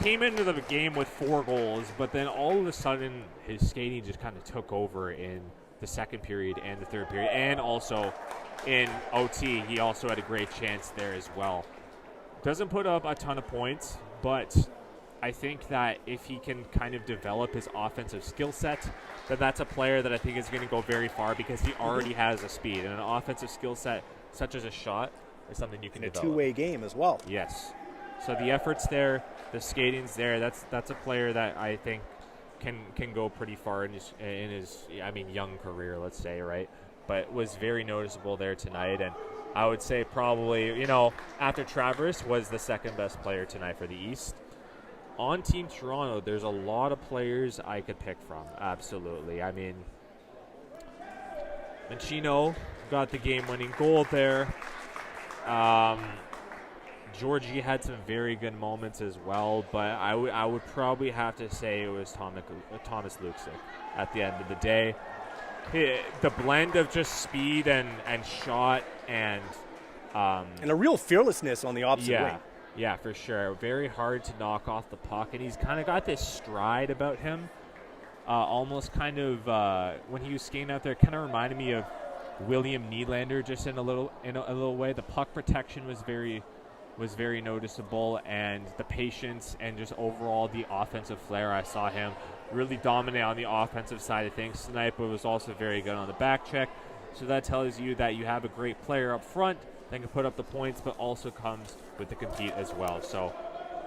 Came into the game with 4 goals, but then all of a sudden his skating just kind of took over in the second period and the third period, and also in OT he also had a great chance there as well. Doesn't put up a ton of points, but I think that if he can kind of develop his offensive skill set, then that's a player that I think is going to go very far, because he already has a speed, and an offensive skill set such as a shot is something you can develop. A two-way game as well. Yes. So the effort's there, the skating's there. That's a player that I think can go pretty far in his young career, let's say, right? But was very noticeable there tonight, and I would say probably, after Travers, was the second best player tonight for the East. On Team Toronto, there's a lot of players I could pick from, absolutely. I mean, Mancino got the game-winning goal there. Georgie had some very good moments as well, but I would probably have to say it was Thomas Lucic at the end of the day. The blend of just speed and shot and a real fearlessness on the opposite wing. Yeah, for sure. Very hard to knock off the puck, and he's kind of got this stride about him almost kind of when he was skating out there, kind of reminded me of William Nylander, just in a little way. The puck protection was very noticeable, and the patience and just overall the offensive flair. I saw him really dominate on the offensive side of things tonight, but was also very good on the back check. So that tells you that you have a great player up front that can put up the points, but also comes with the compete as well. So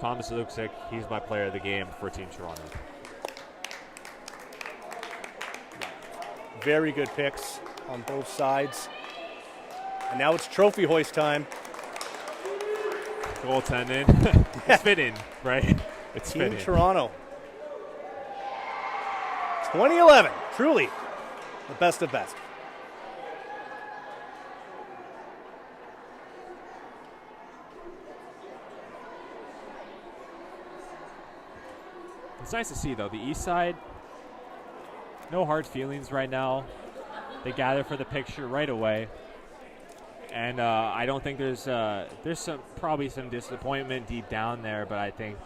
Thomas Luksic, he's my player of the game for Team Toronto. Very good picks on both sides. And now it's trophy hoist time. Goaltending. It's fitting, right? It's Team fitting. Toronto. 2011, truly the best of best. It's nice to see, though. The East Side, no hard feelings right now. They gather for the picture right away. And I don't think there's probably some disappointment deep down there, but I think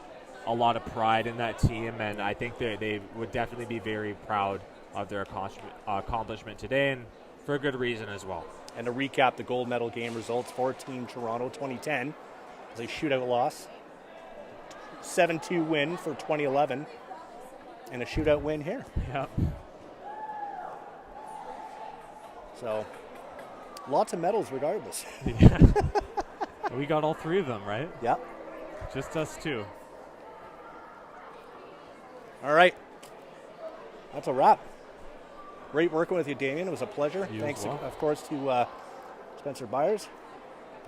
a lot of pride in that team, and I think they would definitely be very proud of their accomplishment today, and for a good reason as well. And to recap the gold medal game results for Team Toronto 2010, as a shootout loss, 7-2 win for 2011, and a shootout win here. Yep. So, lots of medals regardless. Yeah. We got all three of them, right? Yep. Just us two. All right. That's a wrap. Great working with you, Damien. It was a pleasure. You Thanks, as well. of course, to Spencer Byers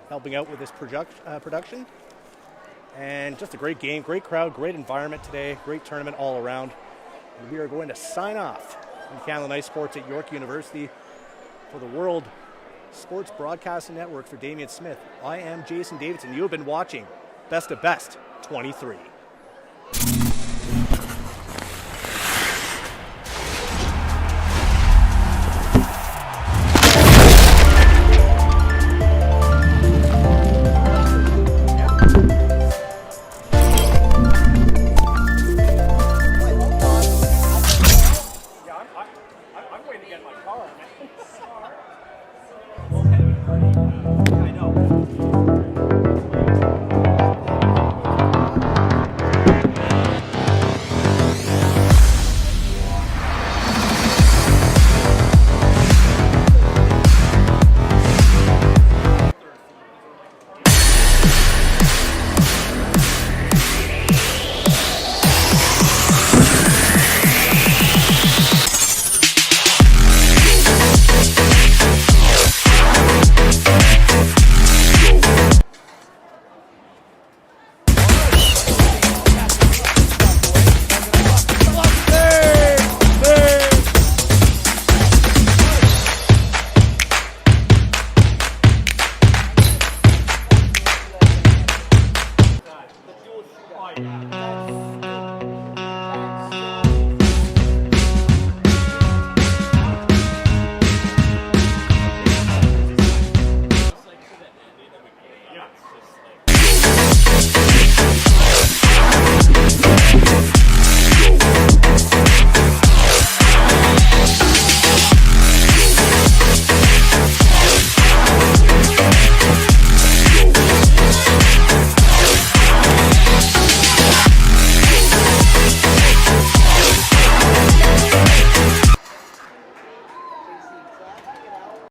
helping out with this production. And just a great game, great crowd, great environment today, great tournament all around. And we are going to sign off on Canada Ice Sports at York University for the World Sports Broadcasting Network. For Damien Smith, I am Jason Davidson. You have been watching Best of Best 23.